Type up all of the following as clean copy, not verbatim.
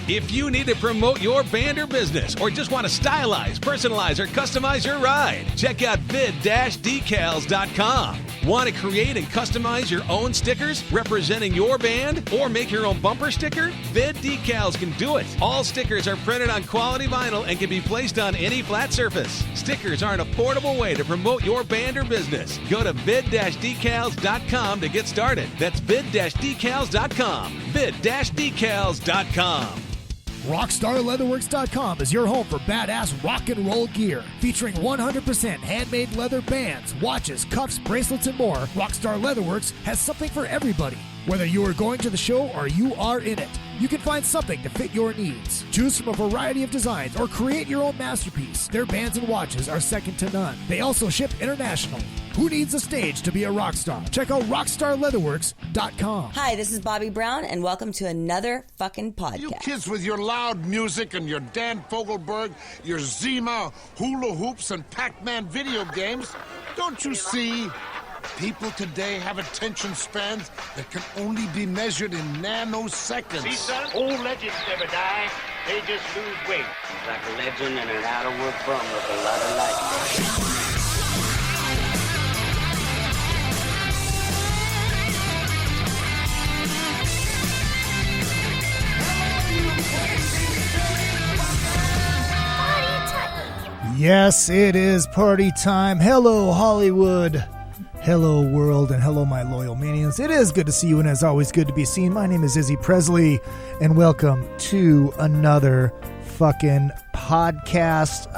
If you need to promote your band or business, or just want to stylize, personalize, or customize your ride, check out vid-decals.com. Want to create and customize your own stickers representing your band, or make your own bumper sticker? Vid Decals can do it. All stickers are printed on quality vinyl and can be placed on any flat surface. Stickers are an affordable way to promote your band or business. Go to vid-decals.com to get started. That's vid-decals.com. vid-decals.com. RockstarLeatherworks.com is your home for badass rock and roll gear. Featuring 100% handmade leather bands, watches, cuffs, bracelets, and more, Rockstar Leatherworks has something for everybody. Whether you are going to the show or you are in it, you can find something to fit your needs. Choose from a variety of designs or create your own masterpiece. Their bands and watches are second to none. They also ship internationally. Who needs a stage to be a rock star? Check out RockstarLeatherworks.com. Hi, this is Bobby Brown, and welcome to another fucking podcast. You kids with your loud music and your Dan Fogelberg, your Zima, hula hoops, and Pac-Man video games, don't you see? People today have attention spans that can only be measured in nanoseconds. See, son, old legends never die. They just lose weight. Like a legend and an out-of-work bum with a lot of life. Yes, it is party time. Hello, Hollywood. Hello, world, and hello, my loyal minions. It is good to see you, and as always, good to be seen. My name is Izzy Presley, and welcome to another fucking podcast.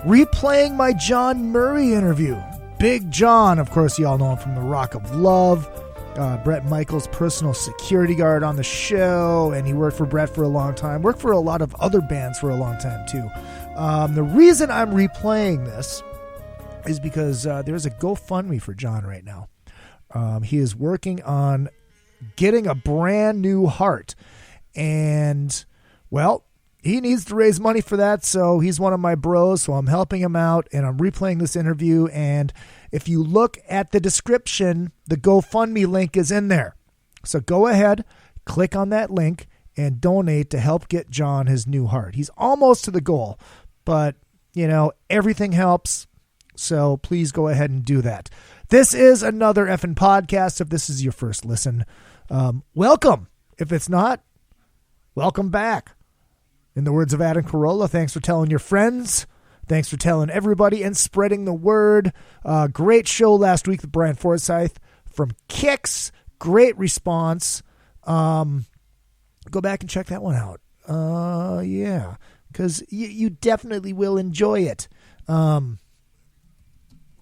Replaying my John Murray interview. Big John, of course, you all know him from The Rock of Love. Bret Michaels' personal security guard on the show, and he worked for Bret for a long time. Worked for a lot of other bands for a long time, too. The reason I'm replaying this is because there's a GoFundMe for John right now. He is working on getting a brand new heart. And, well, he needs to raise money for that, so he's one of my bros, so I'm helping him out, and I'm replaying this interview. And if you look at the description, the GoFundMe link is in there. So go ahead, click on that link, and donate to help get John his new heart. He's almost to the goal, but, you know, everything helps. So please go ahead and do that. This is another effing podcast. If this is your first listen, welcome. If it's not, welcome back. In the words of Adam Carolla, thanks for telling your friends. Thanks for telling everybody and spreading the word. Great show last week with Brian Forsyth from Kix. Great response. Go back and check that one out. Yeah, because you definitely will enjoy it.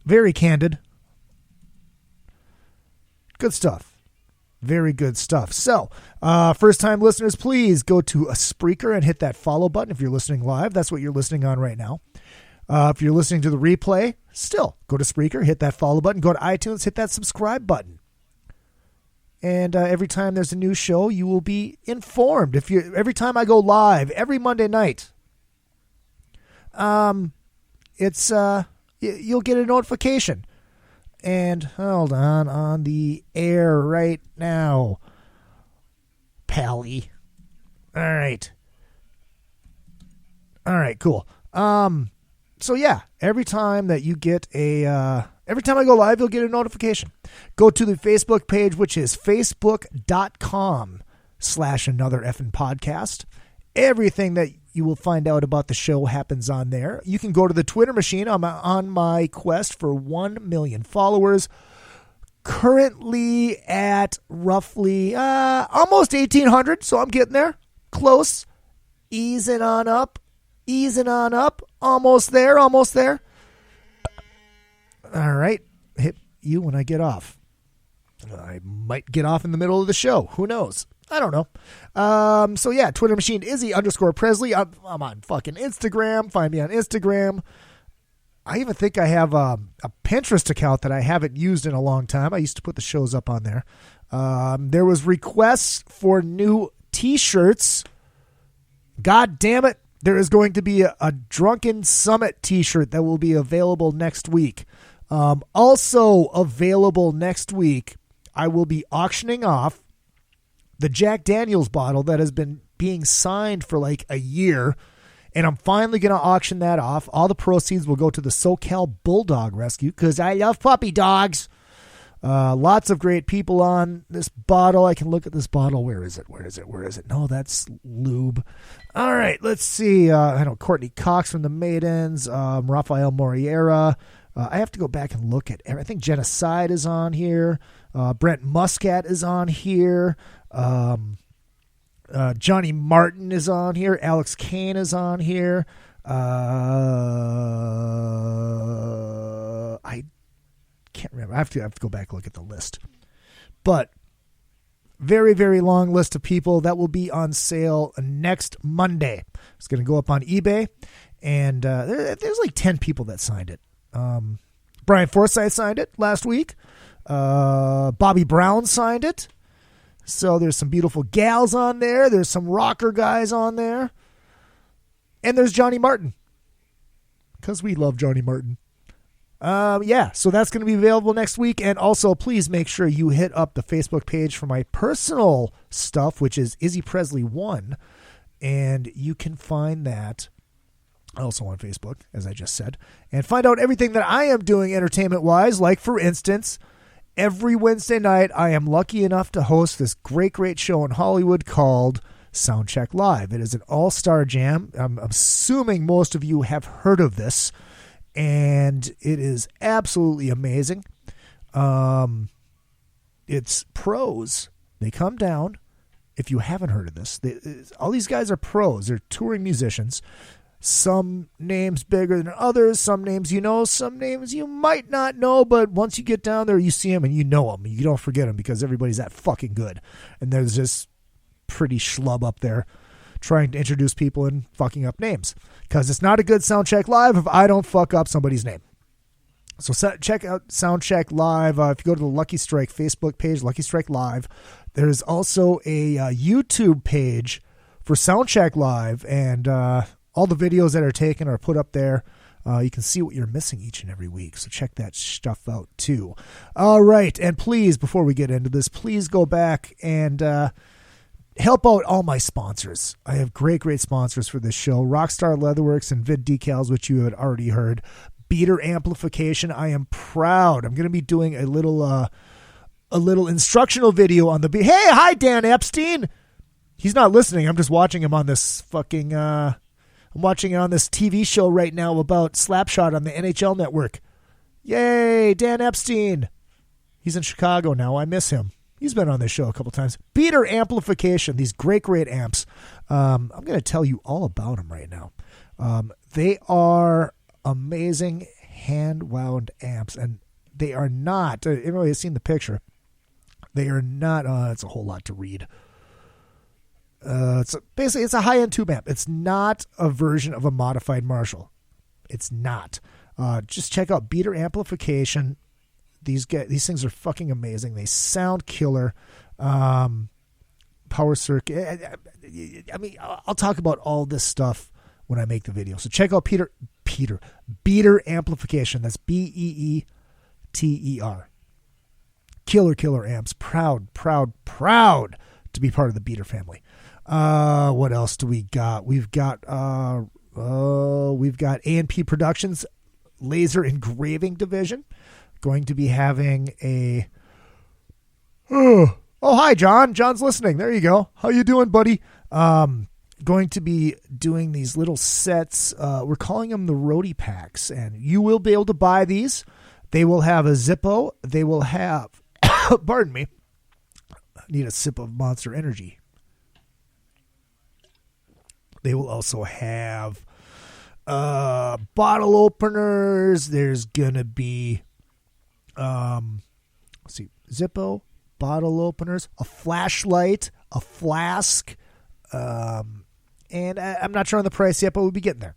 Very candid. Good stuff. Very good stuff. So, first-time listeners, please go to a Spreaker and hit that follow button if you're listening live. That's what you're listening on right now. If you're listening to the replay, still go to Spreaker, hit that follow button. Go to iTunes, hit that subscribe button. And every time there's a new show, you will be informed. Every time I go live, every Monday night, you'll get a notification. And hold on the air right now, Pally. All right, cool. So yeah, every time that you get every time I go live, you'll get a notification. Go to the Facebook page, which is facebook.com/another effing podcast. Everything that you will find out about the show happens on there. You can go to the Twitter machine. I'm on my quest for 1 million followers. Currently at roughly almost 1,800, so I'm getting there. Close. Easing on up. Almost there. All right. Hit you when I get off. I might get off in the middle of the show. Who knows? I don't know. So yeah, Twitter machine Izzy_Presley. I'm on fucking Instagram. Find me on Instagram. I even think I have a Pinterest account that I haven't used in a long time. I used to put the shows up on there. There was requests for new t-shirts. God damn it. There is going to be a Drunken Summit t-shirt that will be available next week. Also available next week, I will be auctioning off the Jack Daniels bottle that has been being signed for like a year. And I'm finally going to auction that off. All the proceeds will go to the SoCal Bulldog Rescue because I love puppy dogs. Lots of great people on this bottle. I can look at this bottle. Where is it? No, that's lube. All right, let's see. I know Courtney Cox from the Maidens, Rafael Moriera. I have to go back and look at I think Genocide is on here. Brent Muscat is on here. Johnny Martin is on here. Alex Kane is on here. I can't remember. I have to go back and look at the list. But very, very long list of people that will be on sale next Monday. It's going to go up on eBay. And there's like 10 people that signed it. Brian Forsyth signed it last week. Bobby Brown signed it. So there's some beautiful gals on there. There's some rocker guys on there. And there's Johnny Martin. Because we love Johnny Martin. So that's going to be available next week. And also, please make sure you hit up the Facebook page for my personal stuff, which is Izzy Presley 1. And you can find that also on Facebook, as I just said. And find out everything that I am doing entertainment-wise. Like, for instance, every Wednesday night, I am lucky enough to host this great, great show in Hollywood called Soundcheck Live. It is an all-star jam. I'm assuming most of you have heard of this. And it is absolutely amazing. It's pros. They come down. If you haven't heard of this, all these guys are pros. They're touring musicians. Some names bigger than others. Some names you know. Some names you might not know. But once you get down there, you see them and you know them. You don't forget them because everybody's that fucking good. And there's this pretty schlub up there trying to introduce people and fucking up names. Because it's not a good Soundcheck Live if I don't fuck up somebody's name. So check out Soundcheck Live. If you go to the Lucky Strike Facebook page, Lucky Strike Live, there's also a YouTube page for Soundcheck Live. And all the videos that are taken are put up there. You can see what you're missing each and every week. So check that stuff out too. All right. And please, before we get into this, please go back and help out all my sponsors. I have great, great sponsors for this show. Rockstar Leatherworks and Vid Decals, which you had already heard. Beater Amplification. I am proud. I'm going to be doing a little instructional video on the beat. Hey, hi, Dan Epstein. He's not listening. I'm just watching him on this fucking, I'm watching it on this TV show right now about Slapshot on the NHL Network. Yay, Dan Epstein. He's in Chicago now. I miss him. He's been on this show a couple times. Beater Amplification, these great, great amps. I'm going to tell you all about them right now. They are amazing hand-wound amps, and they are not, everybody has seen the picture, they are not, it's a whole lot to read. It's a high-end tube amp. It's not a version of a modified Marshall. It's not. Just check out Beater Amplification. These things are fucking amazing. They sound killer. Power circuit. I mean, I'll talk about all this stuff when I make the video. So check out Beater Amplification. That's Beeter. Killer amps. Proud to be part of the Beater family. What else do we got? We've got A&P Productions Laser Engraving Division. Going to be having a... Oh, hi, John. John's listening. There you go. How you doing, buddy? Going to be doing these little sets. We're calling them the Roadie Packs, and you will be able to buy these. They will have a Zippo. They will have... pardon me. I need a sip of Monster Energy. They will also have bottle openers. There's going to be... let's see, Zippo, bottle openers, a flashlight, a flask, and I'm not sure on the price yet, but we'll be getting there.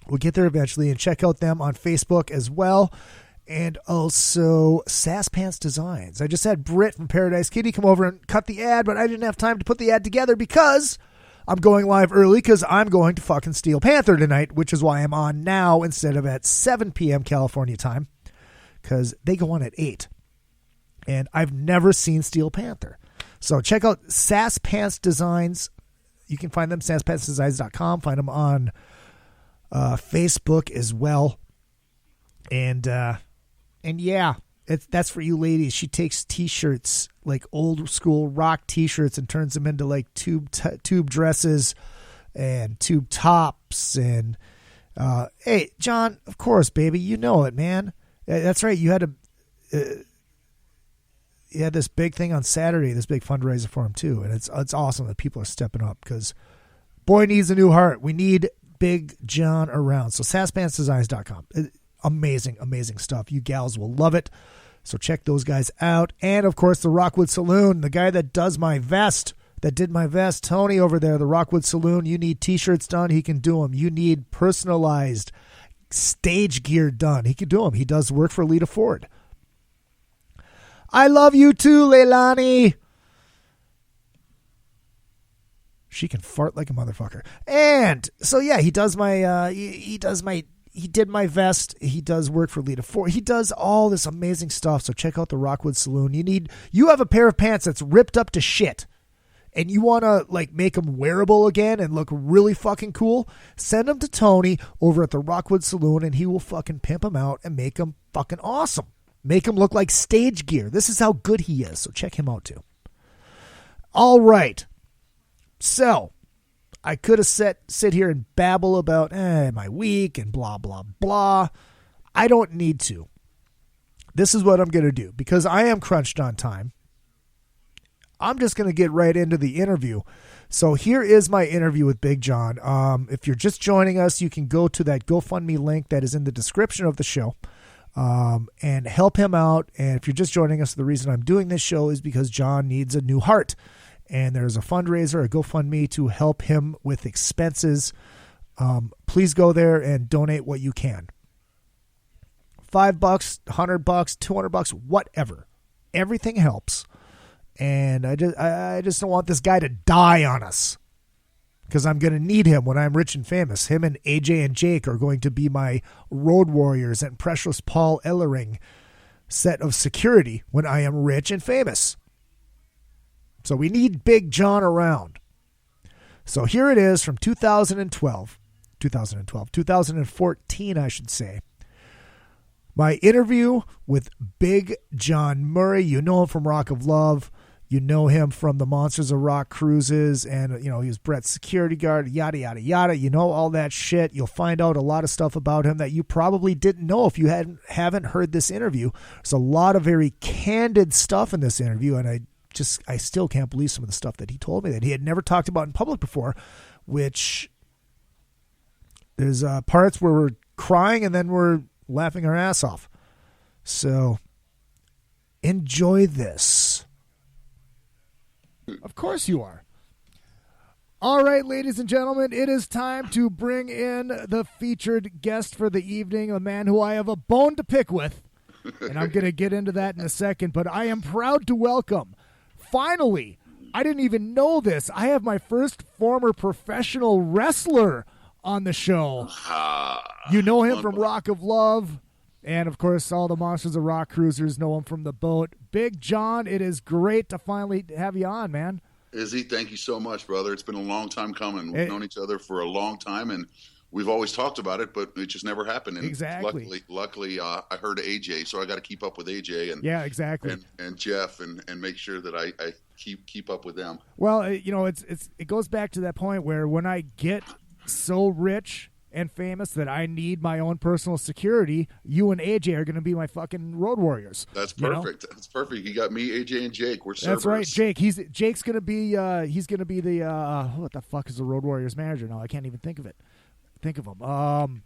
We'll get there eventually, and check out them on Facebook as well, and also Sass Pants Designs. I just had Britt from Paradise Kitty come over and cut the ad, but I didn't have time to put the ad together because I'm going live early because I'm going to fucking Steel Panther tonight, which is why I'm on now instead of at 7 p.m. California time. Because they go on at 8. And I've never seen Steel Panther. So check out Sass Pants Designs. You can find them saspesticides.com. Find them on Facebook as well. And yeah, that's for you ladies. She takes T-shirts, like old school rock T-shirts, and turns them into like tube dresses and tube tops. And hey, John, of course, baby, you know it, man. That's right. You had this big thing on Saturday, this big fundraiser for him too, and it's awesome that people are stepping up because boy needs a new heart. We need Big John around. So saspantdesigns.com. Amazing stuff. You gals will love it. So check those guys out. And of course, the Rockwood Saloon, the guy that did my vest, Tony over there, the Rockwood Saloon. You need T-shirts done, he can do them. You need personalized stage gear done, he can do them. He does work for Lita Ford. I love you too, Leilani. She can fart like a motherfucker. And so yeah, he does my he did my vest. He does work for Lita Ford. He does all this amazing stuff. So check out the Rockwood Saloon. You have a pair of pants that's ripped up to shit, and you want to like make them wearable again and look really fucking cool, send them to Tony over at the Rockwood Saloon, and he will fucking pimp them out and make them fucking awesome. Make them look like stage gear. This is how good he is. So check him out too. All right. So I could have sit here and babble about my week and blah, blah, blah. I don't need to. This is what I'm going to do because I am crunched on time. I'm just going to get right into the interview. So here is my interview with Big John. If you're just joining us, you can go to that GoFundMe link that is in the description of the show and help him out. And if you're just joining us, the reason I'm doing this show is because John needs a new heart. And there's a fundraiser, a GoFundMe to help him with expenses. Please go there and donate what you can. $5, $100, $200, whatever. Everything helps. And I just don't want this guy to die on us because I'm going to need him when I'm rich and famous. Him and AJ and Jake are going to be my road warriors and Precious Paul Ellering set of security when I am rich and famous. So we need Big John around. So here it is from 2014, I should say. My interview with Big John Murray. You know him from Rock of Love. You know him from the Monsters of Rock cruises. And, he was Brett's security guard, yada, yada, yada. You know all that shit. You'll find out a lot of stuff about him that you probably didn't know if you haven't heard this interview. There's a lot of very candid stuff in this interview, and I still can't believe some of the stuff that he told me that he had never talked about in public before, which there's parts where we're crying and then we're laughing our ass off. So enjoy this. Of course you are. All right, ladies and gentlemen, it is time to bring in the featured guest for the evening, a man who I have a bone to pick with, and I'm going to get into that in a second, but I am proud to welcome, finally, I didn't even know this, I have my first former professional wrestler on the show. You know him from Rock of Love, and of course all the Monsters of Rock cruisers know him from The Boat. Big John, it is great to finally have you on, man. Izzy, thank you so much, brother. It's been a long time coming. We've known each other for a long time, and we've always talked about it, but it just never happened. And exactly. Luckily, I heard AJ, so I got to keep up with AJ and yeah, exactly, and Jeff, and make sure that I keep up with them. Well, it goes back to that point where when I get so rich and famous that I need my own personal security, you and AJ are going to be my fucking road warriors. That's perfect. That's perfect. You got me, AJ, and Jake. We're Cerberus. That's right, Jake. Jake's going to be the what the fuck is the road warriors manager now? I can't even think of him.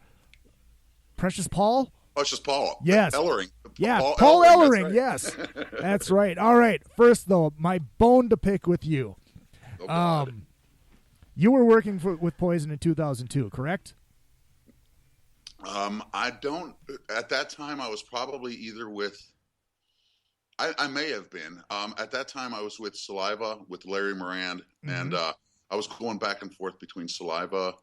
Precious Paul. Yes. Ellering. Yeah, Paul Ellering. Right. Yes, that's right. All right. First though, my bone to pick with you. You were working with Poison in 2002, correct? I don't. At that time, I was probably either with. I may have been. At that time, I was with Saliva with Larry Morand, and I was going back and forth between Saliva,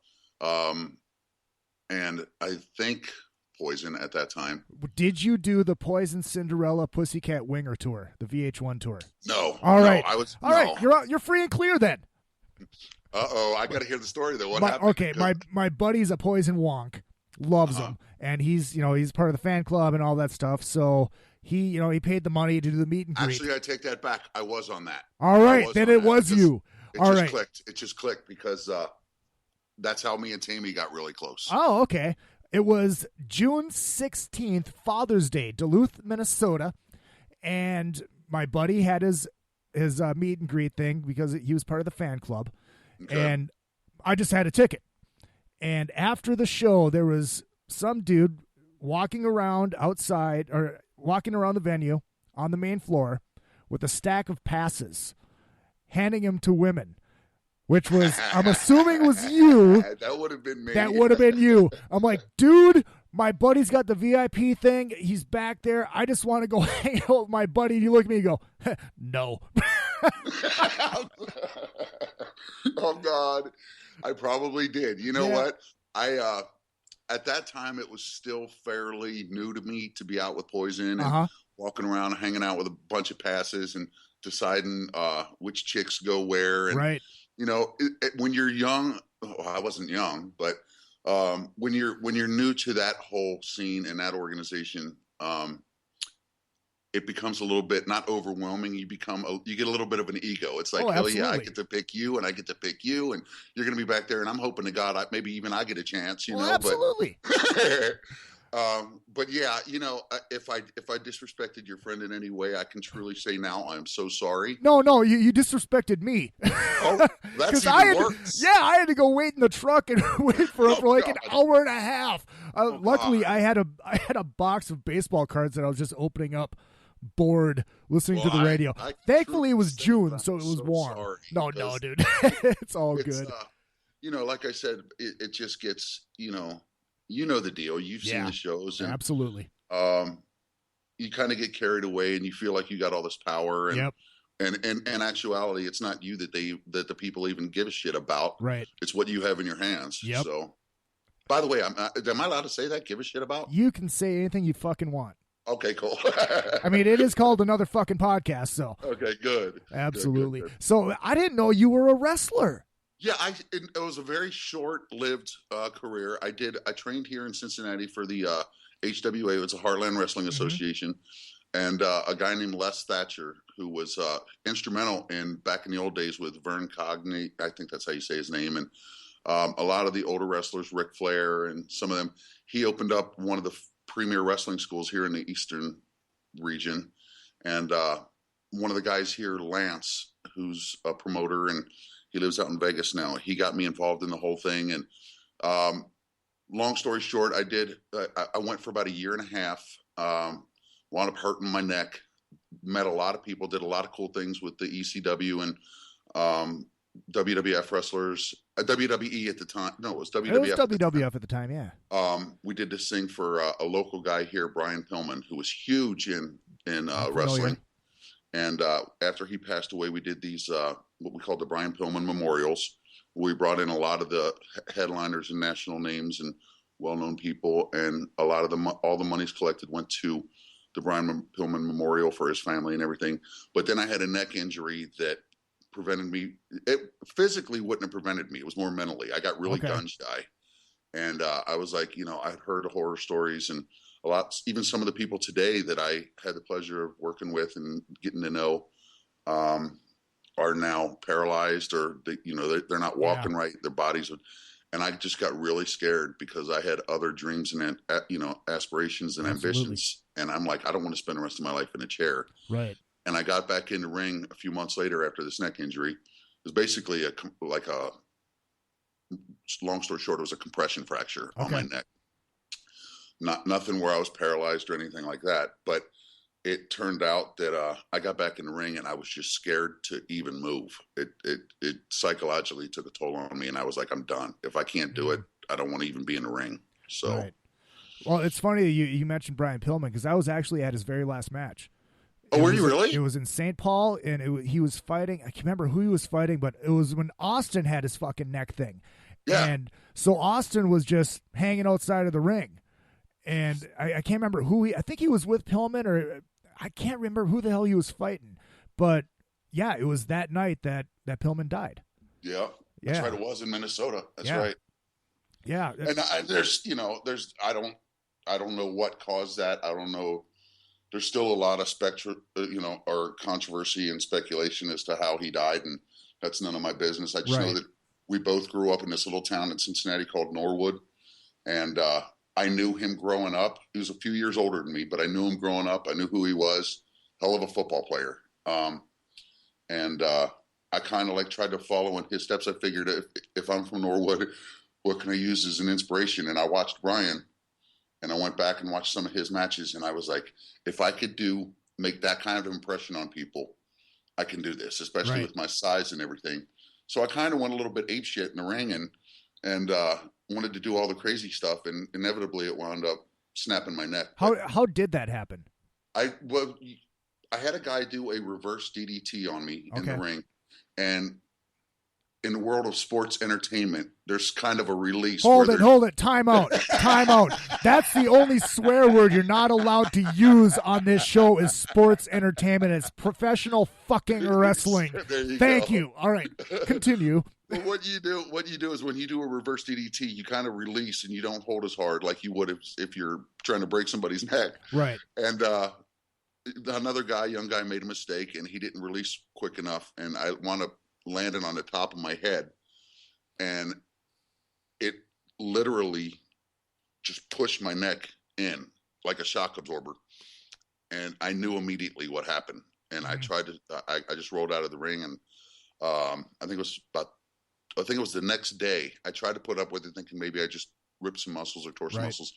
and I think Poison at that time. Did you do the Poison Cinderella Pussycat Winger tour, the VH1 tour? No. All right. I was. All right. You're free and clear then. I got to hear the story though. What happened? Okay, my buddy's a Poison Wonk, loves him, and he's part of the fan club and all that stuff. So he paid the money to do the meet and greet. Actually, I take that back. I was on that. All right, then it was you. Clicked. It just clicked because that's how me and Tammy got really close. Oh, okay. It was June 16th, Father's Day, Duluth, Minnesota, and my buddy had his meet and greet thing because he was part of the fan club, and I just had a ticket. And after the show, there was some dude walking around outside or walking around the venue on the main floor with a stack of passes, handing them to women. Which was, I'm assuming was you. That would have been me. That would have been you. I'm like, dude, my buddy's got the VIP thing. He's back there. I just want to go hang out with my buddy. You look at me and go, no. Oh, God. I probably did. You know what? I at that time, it was still fairly new to me to be out with Poison and walking around, hanging out with a bunch of passes and deciding which chicks go where. And, right. You know, when you're young, I wasn't young, but when you're new to that whole scene and that organization, it becomes a little bit not overwhelming. You get a little bit of an ego. It's like, hell yeah, I get to pick you, and I get to pick you, and you're going to be back there, and I'm hoping to God maybe even I get a chance. You know, absolutely. But yeah, you know, if I disrespected your friend in any way, I can truly say now I'm so sorry. No, you disrespected me. Oh, that's even worse. I had to go wait in the truck and wait for like an hour and a half. Luckily, I had a box of baseball cards that I was just opening up, bored, listening to the radio. Thankfully, it was June, so it was warm. Sorry, no, dude, it's all good. You know, like I said, it just gets, you know the deal. You've seen the shows. And, absolutely. You kind of get carried away and you feel like you got all this power. And, yep. And in actuality, it's not you that the people even give a shit about. Right. It's what you have in your hands. Yep. So, by the way, am I allowed to say that? Give a shit about? You can say anything you fucking want. Okay, cool. I mean, it is called Another Fucking Podcast, so. Okay, good. Absolutely. Good. So, I didn't know you were a wrestler. Yeah, it was a very short-lived career. I trained here in Cincinnati for the HWA. It's a Heartland Wrestling Association. And a guy named Les Thatcher, who was instrumental back in the old days with Vern Cogney. I think that's how you say his name. And a lot of the older wrestlers, Ric Flair and some of them, he opened up one of the premier wrestling schools here in the Eastern region. And one of the guys here, Lance, who's a promoter, and he lives out in Vegas now. He got me involved in the whole thing. And long story short, I went for about a year and a half, wound up hurting my neck, met a lot of people, did a lot of cool things with the ECW and WWF wrestlers, WWE at the time. No, it was WWF. It was WWF at the time, yeah. We did this thing for a local guy here, Brian Pillman, who was huge in wrestling. And after he passed away, we did these what we called the Brian Pillman Memorials. We brought in a lot of the headliners and national names and well-known people, and a lot of all the monies collected went to the Brian Pillman Memorial for his family and everything. But then I had a neck injury that prevented me. It physically wouldn't have prevented me. It was more mentally. I got really gun shy. And I was like, I'd heard horror stories, and even some of the people today that I had the pleasure of working with and getting to know are now paralyzed, or they're not walking right. Their bodies and I just got really scared because I had other dreams and aspirations and ambitions. And I'm like, I don't want to spend the rest of my life in a chair. Right. And I got back in the ring a few months later after this neck injury. It was basically long story short, it was a compression fracture on my neck. Nothing where I was paralyzed or anything like that. But it turned out that I got back in the ring and I was just scared to even move. It psychologically took a toll on me, and I was like, I'm done. If I can't do it, I don't want to even be in the ring. So, right. Well, it's funny that you mentioned Brian Pillman, because I was actually at his very last match. Were you really? It was in St. Paul, and he was fighting. I can't remember who he was fighting, but it was when Austin had his fucking neck thing. Yeah. And so Austin was just hanging outside of the ring. And I can't remember I think he was with Pillman, or I can't remember who the hell he was fighting. But yeah, it was that night that Pillman died. Yeah. Yeah. That's right. It was in Minnesota. That's Yeah. right. Yeah. And I don't know what caused that. I don't know. There's still a lot of or controversy and speculation as to how he died, and that's none of my business. I just know that we both grew up in this little town in Cincinnati called Norwood, and I knew him growing up. He was a few years older than me, but I knew him growing up. I knew who he was. Hell of a football player. I kind of tried to follow in his steps. I figured if I'm from Norwood, what can I use as an inspiration? And I watched Brian, and I went back and watched some of his matches, and I was like, if I could make that kind of impression on people, I can do this, especially with my size and everything. So I kind of went a little bit apeshit in the ring and wanted to do all the crazy stuff, and inevitably it wound up snapping my neck. How did that happen? I had a guy do a reverse DDT on me in the ring, and in the world of sports entertainment, there's kind of a release. Hold it. Time out. That's the only swear word you're not allowed to use on this show is sports entertainment. It's professional fucking wrestling. Thank you. All right, continue. Well, what you do is when you do a reverse DDT, you kind of release and you don't hold as hard like you would if you're trying to break somebody's neck. Right. And another young guy made a mistake and he didn't release quick enough, and I wound up landing on the top of my head, and it literally just pushed my neck in like a shock absorber, and I knew immediately what happened. And I tried to I just rolled out of the ring, and I think it was the next day I tried to put up with it, thinking maybe I just ripped some muscles or tore some muscles.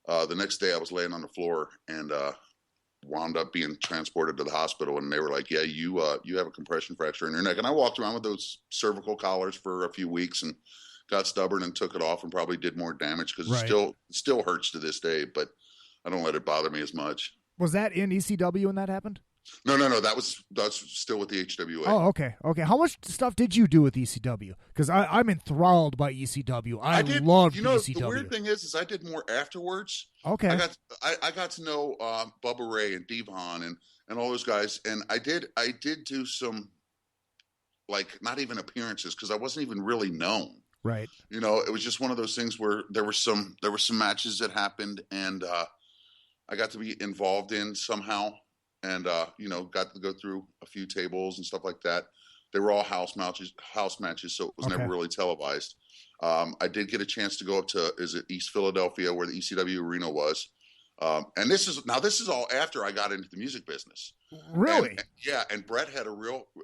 The next day I was laying on the floor and wound up being transported to the hospital, and they were like, yeah, you have a compression fracture in your neck. And I walked around with those cervical collars for a few weeks and got stubborn and took it off, and probably did more damage because it still hurts to this day, but I don't let it bother me as much. Was that in ECW when that happened? No. That's still with the HWA. Oh, okay. How much stuff did you do with ECW? Because I'm enthralled by ECW. I loved ECW. The weird thing is I did more afterwards. Okay. I got to know Bubba Ray and Devon and all those guys, and I did do some not even appearances because I wasn't even really known. Right. It was just one of those things where there were some matches that happened, and I got to be involved in somehow. And, got to go through a few tables and stuff like that. They were all house matches, so it was never really televised. I did get a chance to go up to, East Philadelphia, where the ECW arena was. And this is all after I got into the music business. Really? And Brett had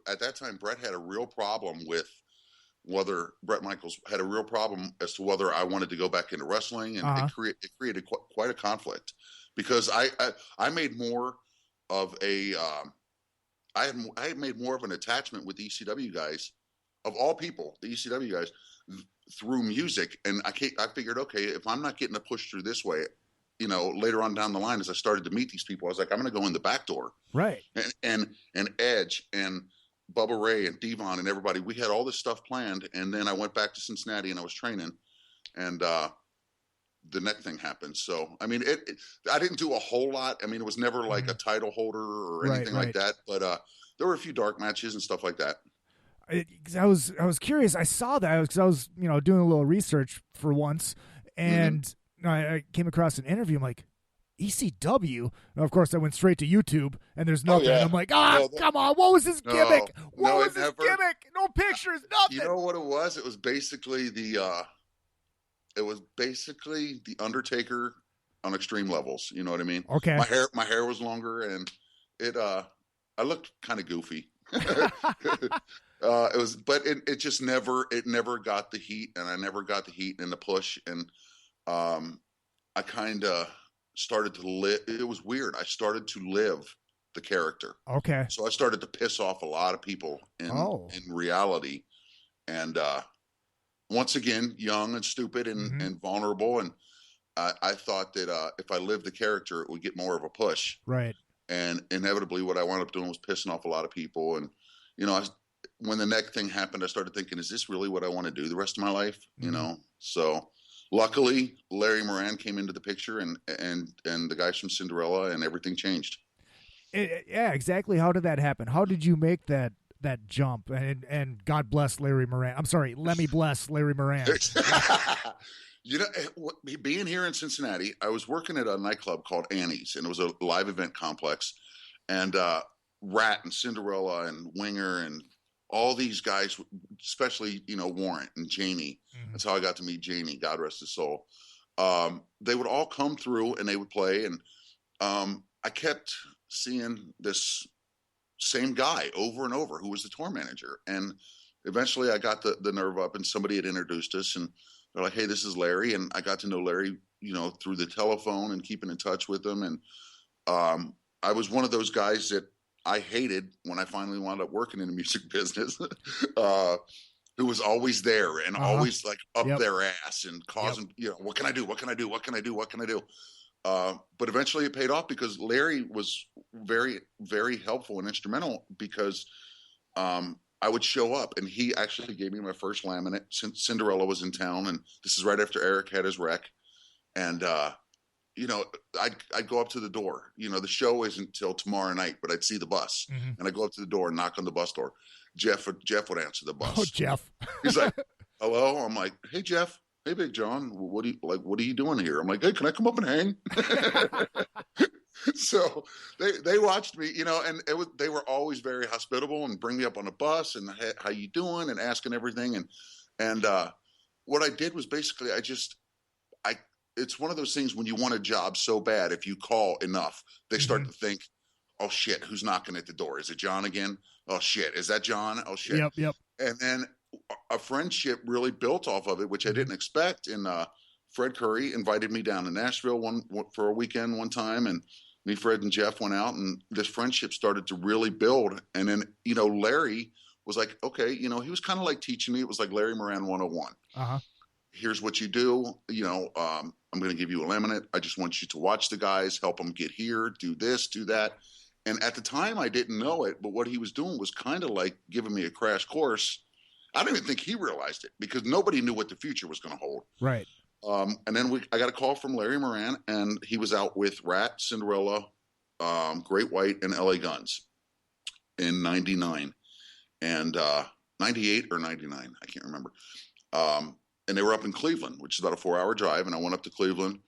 at that time, Brett had a real problem with Brett Michaels had a real problem as to whether I wanted to go back into wrestling. And it created quite a conflict because I made more of I had made more of an attachment with the ECW guys, of all people, the ECW guys, through music. And I figured, okay, if I'm not getting a push through this way, later on down the line, as I started to meet these people, I was like, I'm going to go in the back door. Right. And Edge and Bubba Ray and Devon and everybody, we had all this stuff planned. And then I went back to Cincinnati and I was training, and the neck thing happened. So, I mean, I didn't do a whole lot. I mean, it was never like a title holder or anything like that, but there were a few dark matches and stuff like that. I was curious. I saw that because I was doing a little research for once, and I came across an interview. I'm like, ECW? And of course, I went straight to YouTube, and there's nothing. I'm like, come on, what was his gimmick? What was his gimmick? No pictures, nothing. You know what it was? It was basically the Undertaker on extreme levels. You know what I mean? Okay. My hair was longer, and I looked kind of goofy. It just never got the heat, and I never got the heat and the push, and I kind of started to live. It was weird. I started to live the character. Okay. So I started to piss off a lot of people in reality, and once again, young and stupid and vulnerable. And I thought that if I lived the character, it would get more of a push. Right. And inevitably what I wound up doing was pissing off a lot of people. And, when the neck thing happened, I started thinking, is this really what I want to do the rest of my life? So luckily Larry Moran came into the picture and the guys from Cinderella, and everything changed. Yeah, exactly. How did that happen? How did you make that that jump. And God bless Larry Moran. I'm sorry, let me bless Larry Moran. You know, being here in Cincinnati, I was working at a nightclub called Annie's, and it was a live event complex. And Rat and Cinderella and Winger and all these guys, especially, you know, Warrant and Janie. Mm-hmm. That's how I got to meet Janie, God rest his soul. They would all come through and they would play. And I kept seeing this same guy over and over who was the tour manager. And eventually I got the nerve up, and somebody had introduced us, and they're like, hey, this is Larry. And I got to know Larry, you know, through the telephone and keeping in touch with him. And I was one of those guys that I hated when I finally wound up working in the music business, who was always there and always like up their ass and causing, you know, what can I do? What can I do? What can I do? What can I do? But eventually it paid off because Larry was very, very helpful and instrumental, because I would show up, and he actually gave me my first laminate. Cinderella was in town, and this is right after Eric had his wreck. And, you know, I'd go up to the door. You know, the show isn't till tomorrow night, but I'd see the bus. Mm-hmm. And I'd go up to the door and knock on the bus door. Jeff would answer the bus. Oh, Jeff. He's like, hello? I'm like, hey, Jeff. Hey, Big John. What are you doing here? I'm like, hey, can I come up and hang? So they watched me, you know, and they were always very hospitable and bring me up on the bus and how you doing and asking everything. And what I did was basically it's one of those things when you want a job so bad, if you call enough, they start to think, oh shit, who's knocking at the door? Is it John again? Oh shit, is that John? Oh shit. Yep. And then a friendship really built off of it, which I didn't expect. And Fred Curry invited me down to Nashville for a weekend one time, and me, Fred, and Jeff went out, and this friendship started to really build. And then, you know, Larry was like, okay, you know, he was kind of like teaching me. It was like Larry Moran 101. Uh-huh. Here's what you do. You know, I'm going to give you a laminate. I just want you to watch the guys, help them get here, do this, do that. And at the time, I didn't know it, but what he was doing was kind of like giving me a crash course. I don't even think he realized it, because nobody knew what the future was going to hold. Right. And then I got a call from Larry Moran, and he was out with Rat, Cinderella, Great White, and LA Guns in 99 and 98 or 99. I can't remember. And they were up in Cleveland, which is about a 4-hour drive. And I went up to Cleveland,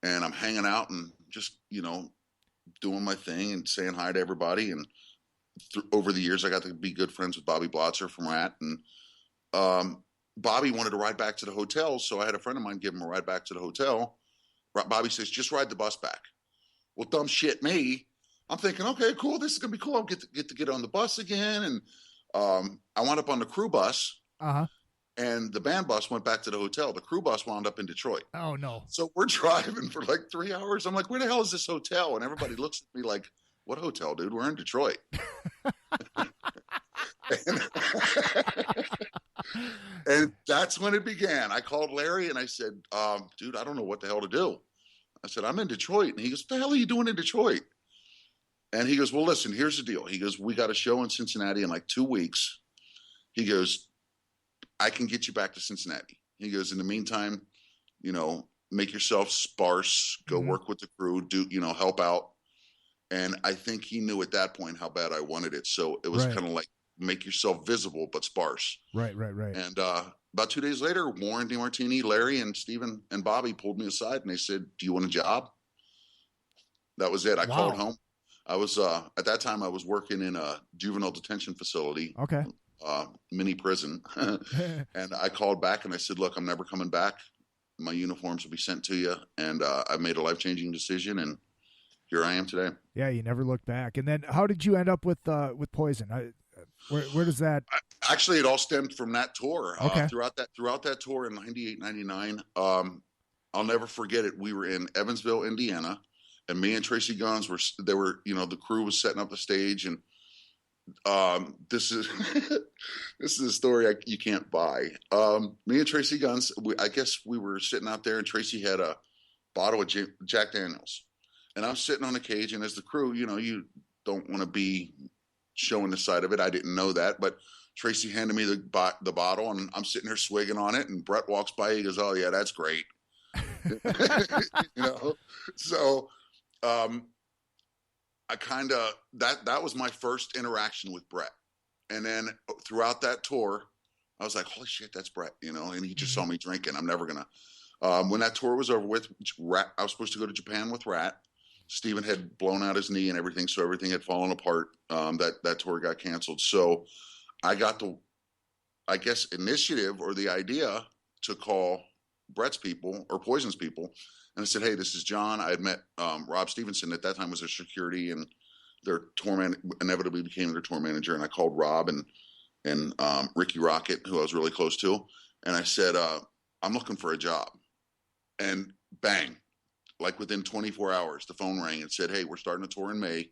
and I'm hanging out and just, you know, doing my thing and saying hi to everybody. And over the years, I got to be good friends with Bobby Blotzer from Rat. And Bobby wanted to ride back to the hotel, so I had a friend of mine give him a ride back to the hotel. Bobby says, just ride the bus back. Well, dumb shit me. I'm thinking, okay, cool, this is going to be cool. I'll get to get on the bus again. And I wound up on the crew bus, and the band bus went back to the hotel. The crew bus wound up in Detroit. Oh, no. So we're driving for like 3 hours. I'm like, where the hell is this hotel? And everybody looks at me like, what hotel, dude? We're in Detroit. And that's when it began. I called Larry and I said, dude, I don't know what the hell to do. I said, I'm in Detroit. And he goes, what the hell are you doing in Detroit? And he goes, well, listen, here's the deal. He goes, we got a show in Cincinnati in like 2 weeks. He goes, I can get you back to Cincinnati. He goes, in the meantime, you know, make yourself sparse, go work with the crew, do, you know, help out. And I think he knew at that point how bad I wanted it. So it was kind of like, make yourself visible but sparse. Right. And about 2 days later, Warren DeMartini, Larry, and Steven and Bobby pulled me aside, and they said, do you want a job? That was it. I called home. I was at that time I was working in a juvenile detention facility. Okay. Mini prison. And I called back and I said, look, I'm never coming back. My uniforms will be sent to you. And I made a life-changing decision, and here I am today. Yeah, you never looked back. And then how did you end up with Poison? Where does that? Actually, it all stemmed from that tour. Okay. Throughout that tour in 98, 99, I'll never forget it. We were in Evansville, Indiana, and me and Tracy Guns the crew was setting up the stage, and this is this is a story you can't buy. Me and Tracy Guns, I guess we were sitting out there, and Tracy had a bottle of Jack Daniels, and I'm sitting on the cage, and as the crew, you know, you don't want to be showing the side of it. I didn't know that, but Tracy handed me the bottle, and I'm sitting there swigging on it, and Brett walks by. He goes, oh yeah, that's great. You know? So, I kind of, that was my first interaction with Brett. And then throughout that tour, I was like, holy shit, that's Brett, you know, and he just saw me drinking. I'm never going to. When that tour was over with, I was supposed to go to Japan with Rat. Steven had blown out his knee and everything, so everything had fallen apart. That tour got canceled. So I got the, I guess, initiative or the idea to call Brett's people or Poison's people. And I said, hey, this is John. I had met Rob Stevenson at that time was their security, and their tour man inevitably became their tour manager. And I called Rob and Ricky Rocket, who I was really close to. And I said, I'm looking for a job. And bang, like within 24 hours, the phone rang and said, hey, we're starting a tour in May.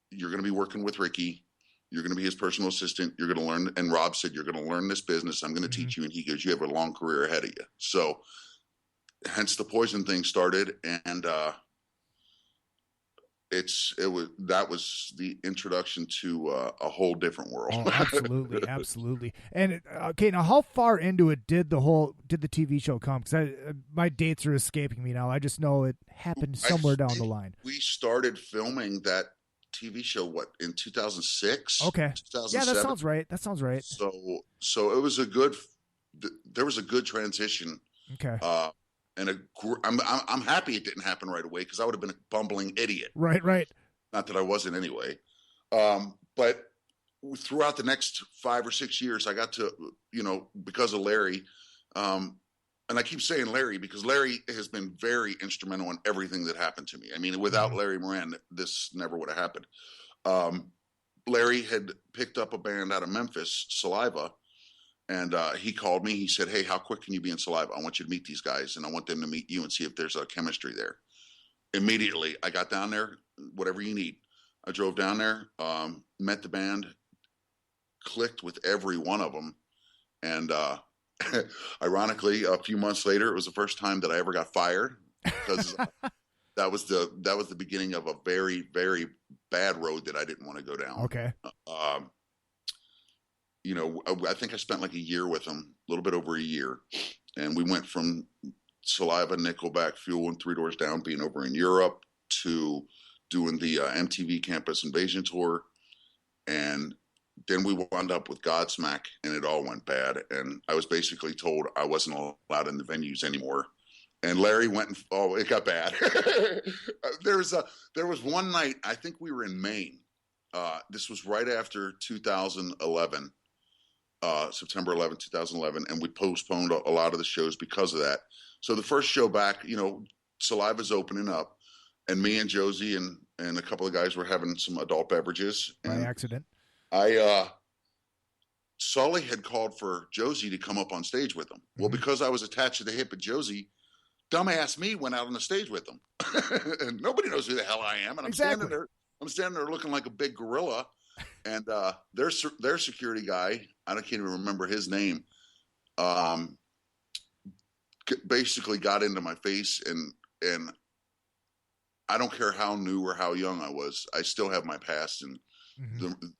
You're going to be working with Ricky. You're going to be his personal assistant. You're going to learn. And Rob said, you're going to learn this business. I'm going to teach you. And he goes, you have a long career ahead of you. So hence the Poison thing started. And that was the introduction to a whole different world. Oh, absolutely. Absolutely. And okay, now how far into it did the TV show come? Because my dates are escaping me now. I just know it happened somewhere down the line. We started filming that TV show, in 2006? Okay. 2007? Yeah, that sounds right. So it was there was a good transition. Okay. And I'm happy it didn't happen right away, because I would have been a bumbling idiot. Right. Not that I wasn't anyway. But throughout the next 5 or 6 years, I got to, because of Larry, and I keep saying Larry because Larry has been very instrumental in everything that happened to me. I mean, without Larry Moran, this never would have happened. Larry had picked up a band out of Memphis, Saliva, and he called me. He said, hey, how quick can you be in Saliva? I want you to meet these guys, and I want them to meet you and see if there's a chemistry there. Immediately, I got down there, whatever you need. I drove down there, met the band, clicked with every one of them, and ironically, a few months later, it was the first time that I ever got fired, because that was the beginning of a very, very bad road that I didn't want to go down. Okay. I think I spent like a year with them, a little bit over a year, and we went from Saliva, Nickelback, Fuel, and Three Doors Down being over in Europe to doing the MTV Campus Invasion tour, and then we wound up with Godsmack, and it all went bad. And I was basically told I wasn't allowed in the venues anymore. And Larry went and it got bad. There was one night, I think we were in Maine. This was right after 2011, September 11, 2011. And we postponed a lot of the shows because of that. So the first show back, Saliva's opening up, and me and Josie and a couple of guys were having some adult beverages. By accident. Sully had called for Josie to come up on stage with him. Well, because I was attached to the hip of Josie, dumbass me went out on the stage with them. And nobody knows who the hell I am. And I'm standing there looking like a big gorilla. And their security guy, I can't even remember his name, basically got into my face, and I don't care how new or how young I was, I still have my past and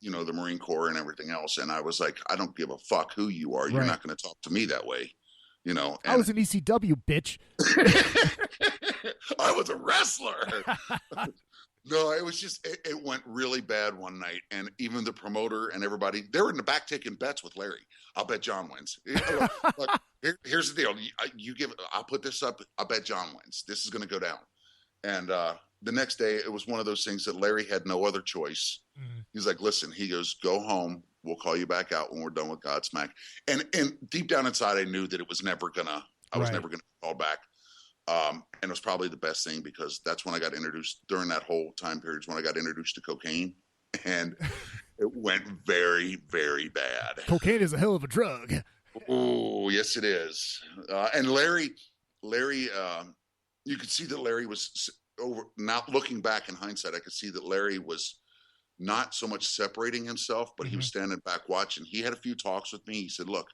the Marine Corps and everything else. And I was like, I don't give a fuck who you are. You're not going to talk to me that way. And I was an ECW, bitch. I was a wrestler. No, it was just, it went really bad one night. And even the promoter and everybody, they were in the back taking bets with Larry. I'll bet John wins. Look, here's the deal. I'll put this up. I'll bet John wins. This is going to go down. And the next day, it was one of those things that Larry had no other choice. He's like, listen, he goes, go home. We'll call you back out when we're done with Godsmack. And deep down inside, I knew that it was never I was never going to call back. And it was probably the best thing, because that's when I got introduced, during that whole time period, when I got introduced to cocaine. And it went very, very bad. Cocaine is a hell of a drug. Oh, yes, it is. And Larry, you could see that Larry was not looking back in hindsight. I could see that Larry was not so much separating himself, but he was standing back watching. He had a few talks with me. He said, look,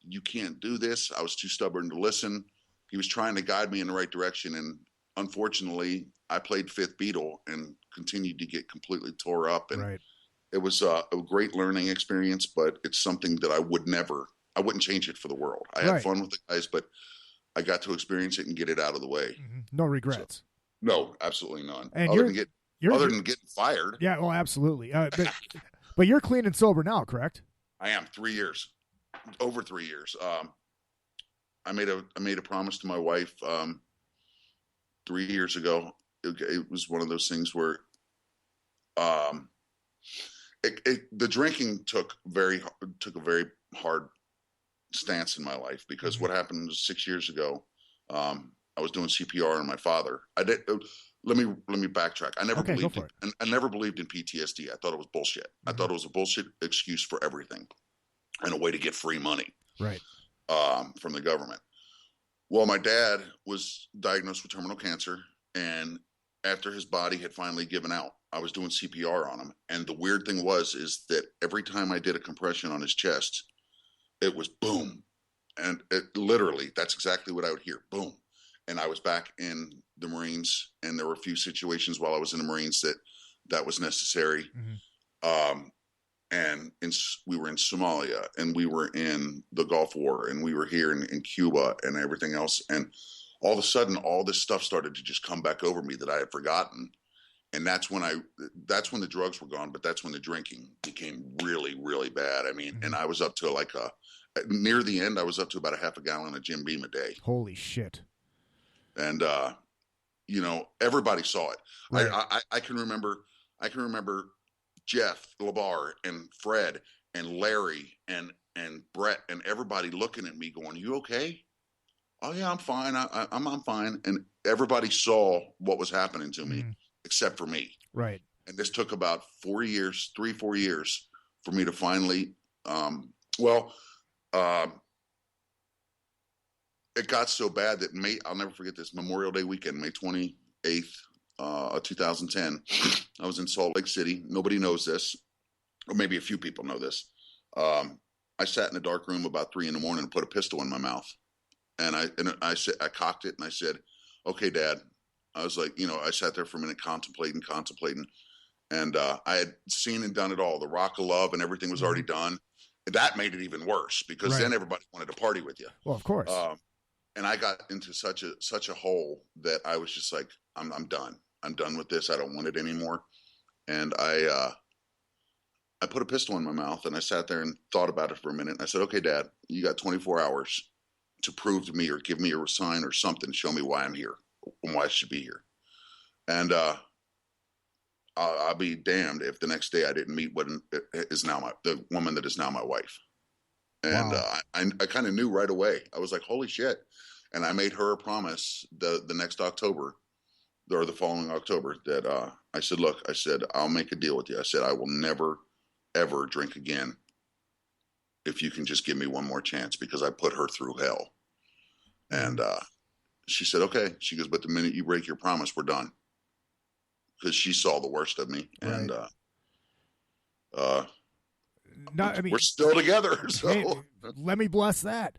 you can't do this. I was too stubborn to listen. He was trying to guide me in the right direction. And unfortunately, I played fifth Beatle and continued to get completely tore up. And it was a great learning experience, but it's something that I wouldn't change it for the world. I had fun with the guys, but I got to experience it and get it out of the way. No regrets. So, no, absolutely none. And other than getting fired. Yeah, well, absolutely. But But you're clean and sober now, correct? I am 3 years, over 3 years. I made a promise to my wife 3 years ago. It was one of those things where the drinking took a very hard stance in my life, because what happened was 6 years ago. I was doing CPR on my father. Let me backtrack. I never believed in PTSD. I thought it was bullshit. I thought it was a bullshit excuse for everything and a way to get free money, right, from the government. Well, my dad was diagnosed with terminal cancer, and after his body had finally given out, I was doing CPR on him. And the weird thing is that every time I did a compression on his chest, it was boom. And literally, that's exactly what I would hear. Boom. And I was back in the Marines, and there were a few situations while I was in the Marines that was necessary. And we were in Somalia, and we were in the Gulf War, and we were here in Cuba and everything else. And all of a sudden, all this stuff started to just come back over me that I had forgotten. And that's when the drugs were gone, but that's when the drinking became really, really bad. I mean, and I was up to near the end, I was up to about a half a gallon of Jim Beam a day. Holy shit. And, everybody saw it. Right. I can remember Jeff LeBar and Fred and Larry and Brett and everybody looking at me going, "You okay?" "Oh yeah, I'm fine. I'm fine." And everybody saw what was happening to me, except for me. Right. And this took about 4 years, 3-4 years for me to finally, it got so bad that I'll never forget this, Memorial Day weekend, May 28th, 2010, I was in Salt Lake City. Nobody knows this, or maybe a few people know this. I sat in a dark room about 3 a.m. and put a pistol in my mouth. And I cocked it and I said, "Okay, Dad." I was like, I sat there for a minute contemplating. And I had seen and done it all. The Rock of Love and everything was already done. That made it even worse, because then everybody wanted to party with you. Well, of course. And I got into such a hole that I was just like, I'm done. I'm done with this. I don't want it anymore. And I put a pistol in my mouth, and I sat there and thought about it for a minute. And I said, "Okay, Dad, you got 24 hours to prove to me or give me a sign or something, show me why I'm here and why I should be here." And I'll be damned if the next day I didn't meet what is now the woman that is now my wife. And wow. I kind of knew right away. I was like, holy shit. And I made her a promise the next October, or the following October, that I said, "Look," I said, "I'll make a deal with you." I said, "I will never, ever drink again if you can just give me one more chance," because I put her through hell. And she said, "Okay." She goes, "But the minute you break your promise, we're done." Because she saw the worst of me. Right. And we're still together. So hey, let me bless that.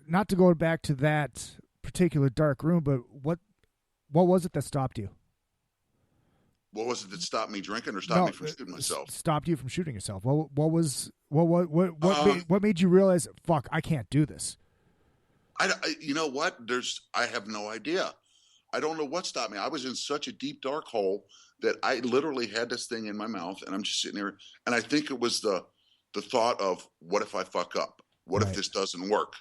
Not to go back to that particular dark room, but what was it that stopped you? What was it that stopped me drinking, or stopped me from shooting myself? Stopped you from shooting yourself. What made you realize, fuck, I can't do this? You know what? I have no idea. I don't know what stopped me. I was in such a deep, dark hole that I literally had this thing in my mouth, and I'm just sitting there. And I think it was the thought of, what if I fuck up? What if this doesn't work?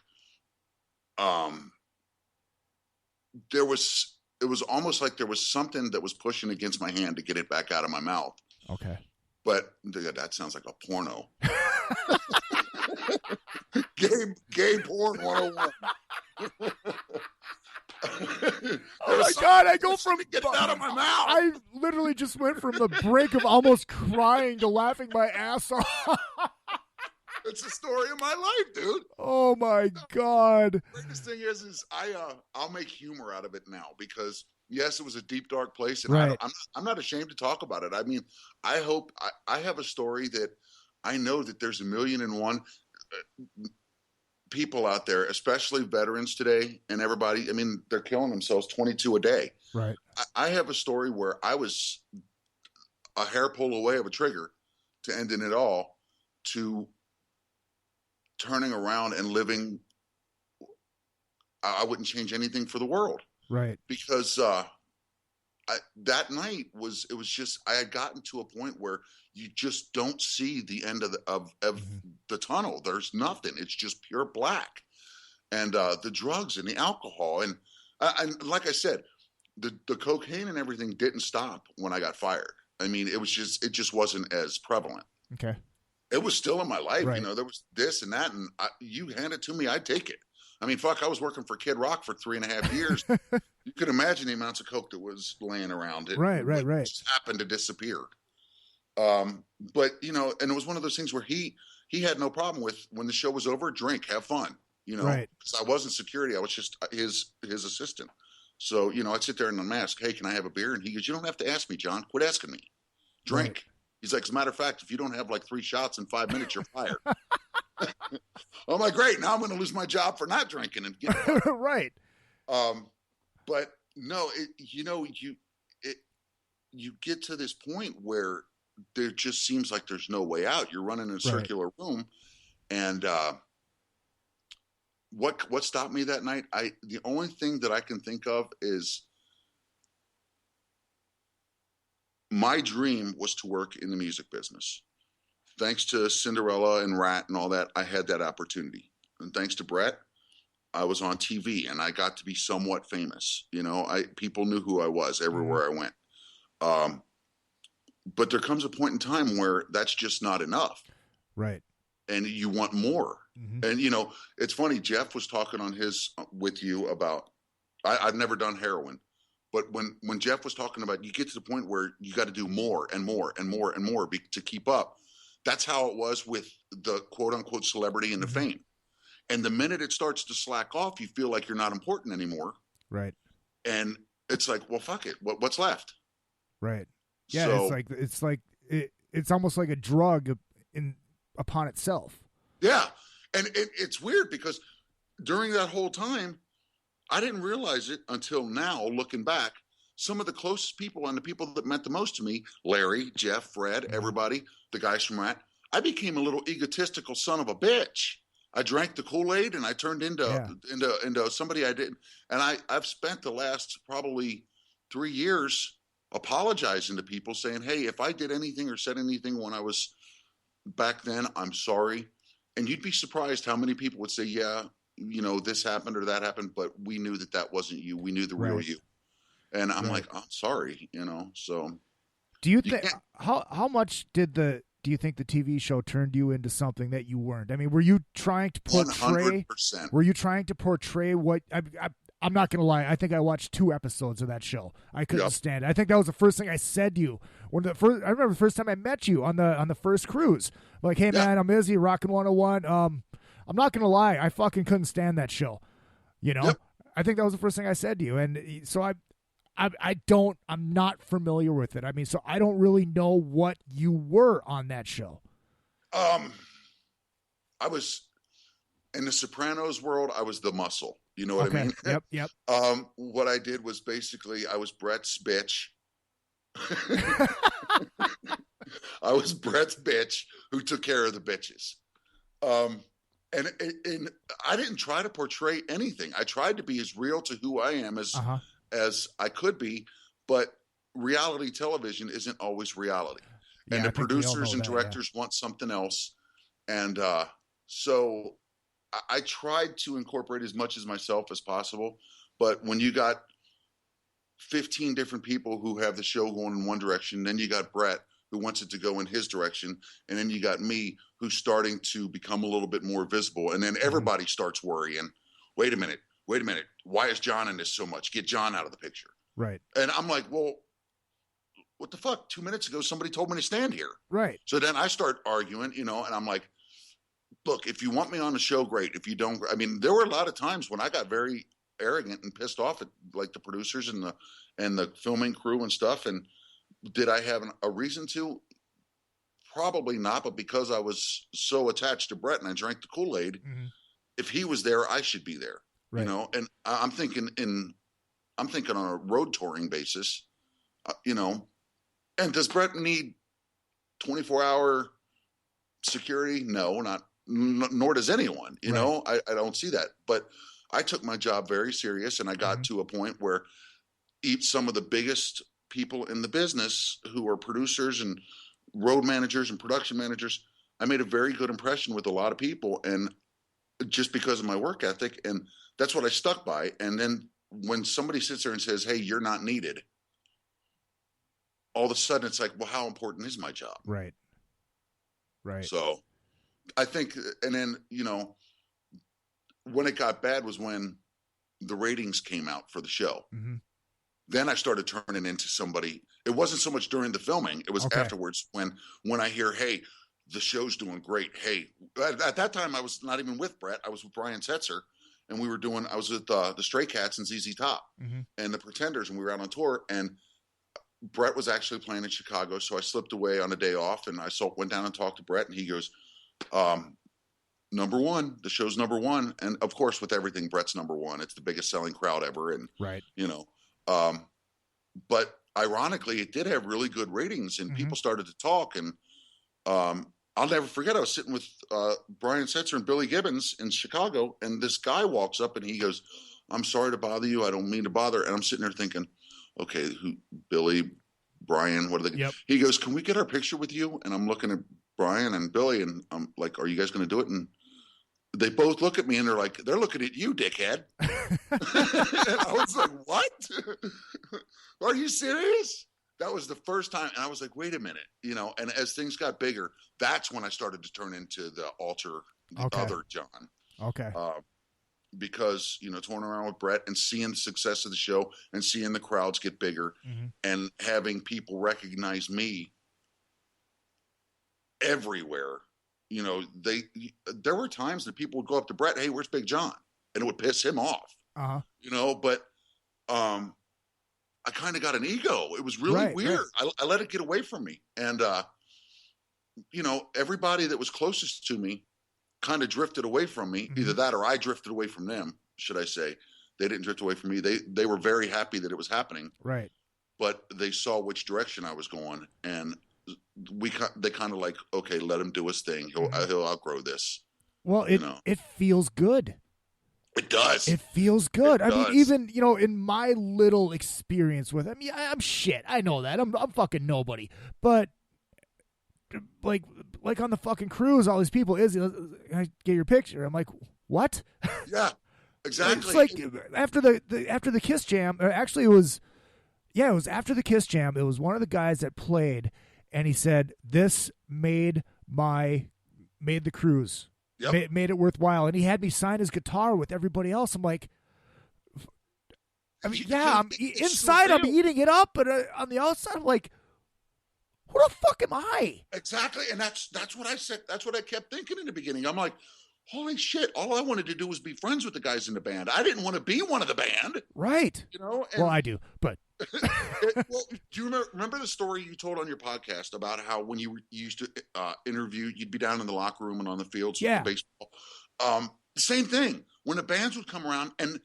It was almost like there was something that was pushing against my hand to get it back out of my mouth. Okay. But that sounds like a porno. Gay porn 101. Oh my God, I go from get it out of my mouth. I literally just went from the brink of almost crying to laughing my ass off. It's the story of my life, dude. Oh my God. The greatest thing is I'll make humor out of it now, because yes, it was a deep, dark place, and right. I'm not ashamed to talk about it. I mean, I hope I have a story that I know that there's 1,000,001 people out there, especially veterans today, and everybody. I mean, they're killing themselves 22 a day. Right. I have a story where I was a hair pull away of a trigger to ending it all, to turning around and living. I wouldn't change anything for the world. Right. Because that night was just, I had gotten to a point where you just don't see the end of the tunnel. There's nothing. It's just pure black. And the drugs and the alcohol. And like I said, the cocaine and everything didn't stop when I got fired. I mean, it just wasn't as prevalent. Okay. It was still in my life. Right. You know, there was this and that, and you hand it to me, I'd take it. I mean, fuck, I was working for Kid Rock for 3.5 years. You could imagine the amounts of coke that was laying around. It just happened to disappear. But, you know, and it was one of those things where he had no problem with, when the show was over, drink, have fun, you know. Right. 'Cause I wasn't security. I was just his assistant. So, you know, I'd sit there in the mask. Hey, can I have a beer? And he goes, you don't have to ask me, John. Quit asking me. Drink. Right. He's like, as a matter of fact, if you don't have like 3 shots in 5 minutes, you're fired. I'm like, great. Now I'm going to lose my job for not drinking. And right. But no, you get to this point where there just seems like there's no way out. You're running in a circular room. And what stopped me that night? The only thing that I can think of is my dream was to work in the music business. Thanks to Cinderella and Rat and all that, I had that opportunity. And thanks to Brett, I was on TV and I got to be somewhat famous. You know, people knew who I was everywhere I went. But there comes a point in time where that's just not enough. Right. And you want more. Mm-hmm. And, you know, it's funny. Jeff was talking on with you about, I've never done heroin. But when Jeff was talking about, you get to the point where you got to do more and more and more and more to keep up. That's how it was with the quote unquote celebrity and the fame. And the minute it starts to slack off, you feel like you're not important anymore. Right. And it's like, well, fuck it. What's left? Right. Yeah. So, it's almost like a drug upon itself. Yeah. And it's weird because during that whole time, I didn't realize it until now, looking back. Some of the closest people and the people that meant the most to me, Larry, Jeff, Fred, everybody, the guys from Rat, I became a little egotistical son of a bitch. I drank the Kool-Aid and I turned into somebody I didn't. And I've spent the last probably 3 years apologizing to people, saying, hey, if I did anything or said anything when I was back then, I'm sorry. And you'd be surprised how many people would say, yeah, you know, this happened or that happened, but we knew that wasn't you. We knew the real you. And I'm like, I'm sorry, you know. So, do you think how much do you think the TV show turned you into something that you weren't? I mean, were you trying to portray? 100%. Were you trying to portray what? I'm not gonna lie. I think I watched 2 episodes of that show. I couldn't stand it. I think that was the first thing I said to you. I remember the first time I met you on the first cruise. I'm like, hey man, I'm Izzy, Rockin' 101. I'm not gonna lie. I fucking couldn't stand that show. You know. Yep. I think that was the first thing I said to you, and so I'm not familiar with it. I mean, so I don't really know what you were on that show. I was in the Sopranos world. I was the muscle. You know what I mean? Yep. What I did was basically I was Brett's bitch. I was Brett's bitch who took care of the bitches. And I didn't try to portray anything. I tried to be as real to who I am as I could be, but reality television isn't always reality. Yeah, and the producers and directors want something else. And so I tried to incorporate as much as myself as possible. But when you got 15 different people who have the show going in one direction, then you got Brett who wants it to go in his direction, and then you got me who's starting to become a little bit more visible. And then everybody starts worrying, wait a minute. Why is John in this so much? Get John out of the picture. Right. And I'm like, well, what the fuck? 2 minutes ago, somebody told me to stand here. Right. So then I start arguing, you know, and I'm like, look, if you want me on the show, great. If you don't, I mean, there were a lot of times when I got very arrogant and pissed off at like the producers and the filming crew and stuff. And did I have a reason to? Probably not. But because I was so attached to Brett and I drank the Kool-Aid, if he was there, I should be there. Right. You know, and I'm thinking on a road touring basis, you know, and does Brett need 24-hour security? No, nor does anyone, you know, I don't see that. But I took my job very serious, and I got to a point where some of the biggest people in the business who are producers and road managers and production managers. I made a very good impression with a lot of people, and just because of my work ethic, and that's what I stuck by. And then when somebody sits there and says, "Hey, you're not needed," all of a sudden it's like, well, how important is my job? Right. So I think, and then, when it got bad was when the ratings came out for the show. Mm-hmm. Then I started turning into somebody. It wasn't so much during the filming. It was afterwards when I hear, "Hey, the show's doing great." Hey, at that time I was not even with Brett. I was with Brian Setzer, and I was with the Stray Cats and ZZ Top and the Pretenders, and we were out on tour, and Brett was actually playing in Chicago. So I slipped away on a day off, and I went down and talked to Brett, and he goes, "Number one, the show's number one." And of course, with everything, Brett's number one. It's the biggest selling crowd ever. And, but ironically, it did have really good ratings, and people started to talk. And I'll never forget, I was sitting with Brian Setzer and Billy Gibbons in Chicago, and this guy walks up and he goes, "I'm sorry to bother you. I don't mean to bother." And I'm sitting there thinking, okay, Billy, Brian, what are they? Yep. He goes, "Can we get our picture with you?" And I'm looking at Brian and Billy, and I'm like, "Are you guys going to do it?" And they both look at me, and they're looking at you, dickhead. And I was like, "What? Are you serious?" That was the first time. And I was like, wait a minute, and as things got bigger, that's when I started to turn into the other John. Okay. Because, touring around with Brett and seeing the success of the show and seeing the crowds get bigger and having people recognize me everywhere. There were times that people would go up to Brett, "Hey, where's Big John?" And it would piss him off, but, I kind of got an ego. It was really weird. Right. I let it get away from me. And, everybody that was closest to me kind of drifted away from me. Either that or I drifted away from them, should I say. They didn't drift away from me. They were very happy that it was happening. Right. But they saw which direction I was going. And they kind of like, okay, let him do his thing. He'll outgrow this. Well, it feels good. It does. It feels good. I mean, even, in my little experience with him, I'm shit. I know that. I'm fucking nobody. But like on the fucking cruise, all these people, "Izzy, can I get your picture?" I'm like, "What?" Yeah, exactly. It's like after the Kiss Jam, or actually it was after the Kiss Jam. It was one of the guys that played, and he said, "This made the cruise." Yep. Made it worthwhile, and he had me sign his guitar with everybody else. I'm like, I'm inside, I'm eating it up, but on the outside, I'm like, who the fuck am I? Exactly, and that's what I said. That's what I kept thinking in the beginning. I'm like, holy shit! All I wanted to do was be friends with the guys in the band. I didn't want to be one of the band, right? Well, I do, but. Do you remember the story you told on your podcast about how when you used to interview, you'd be down in the locker room and on the fields with baseball? Same thing. When the bands would come around and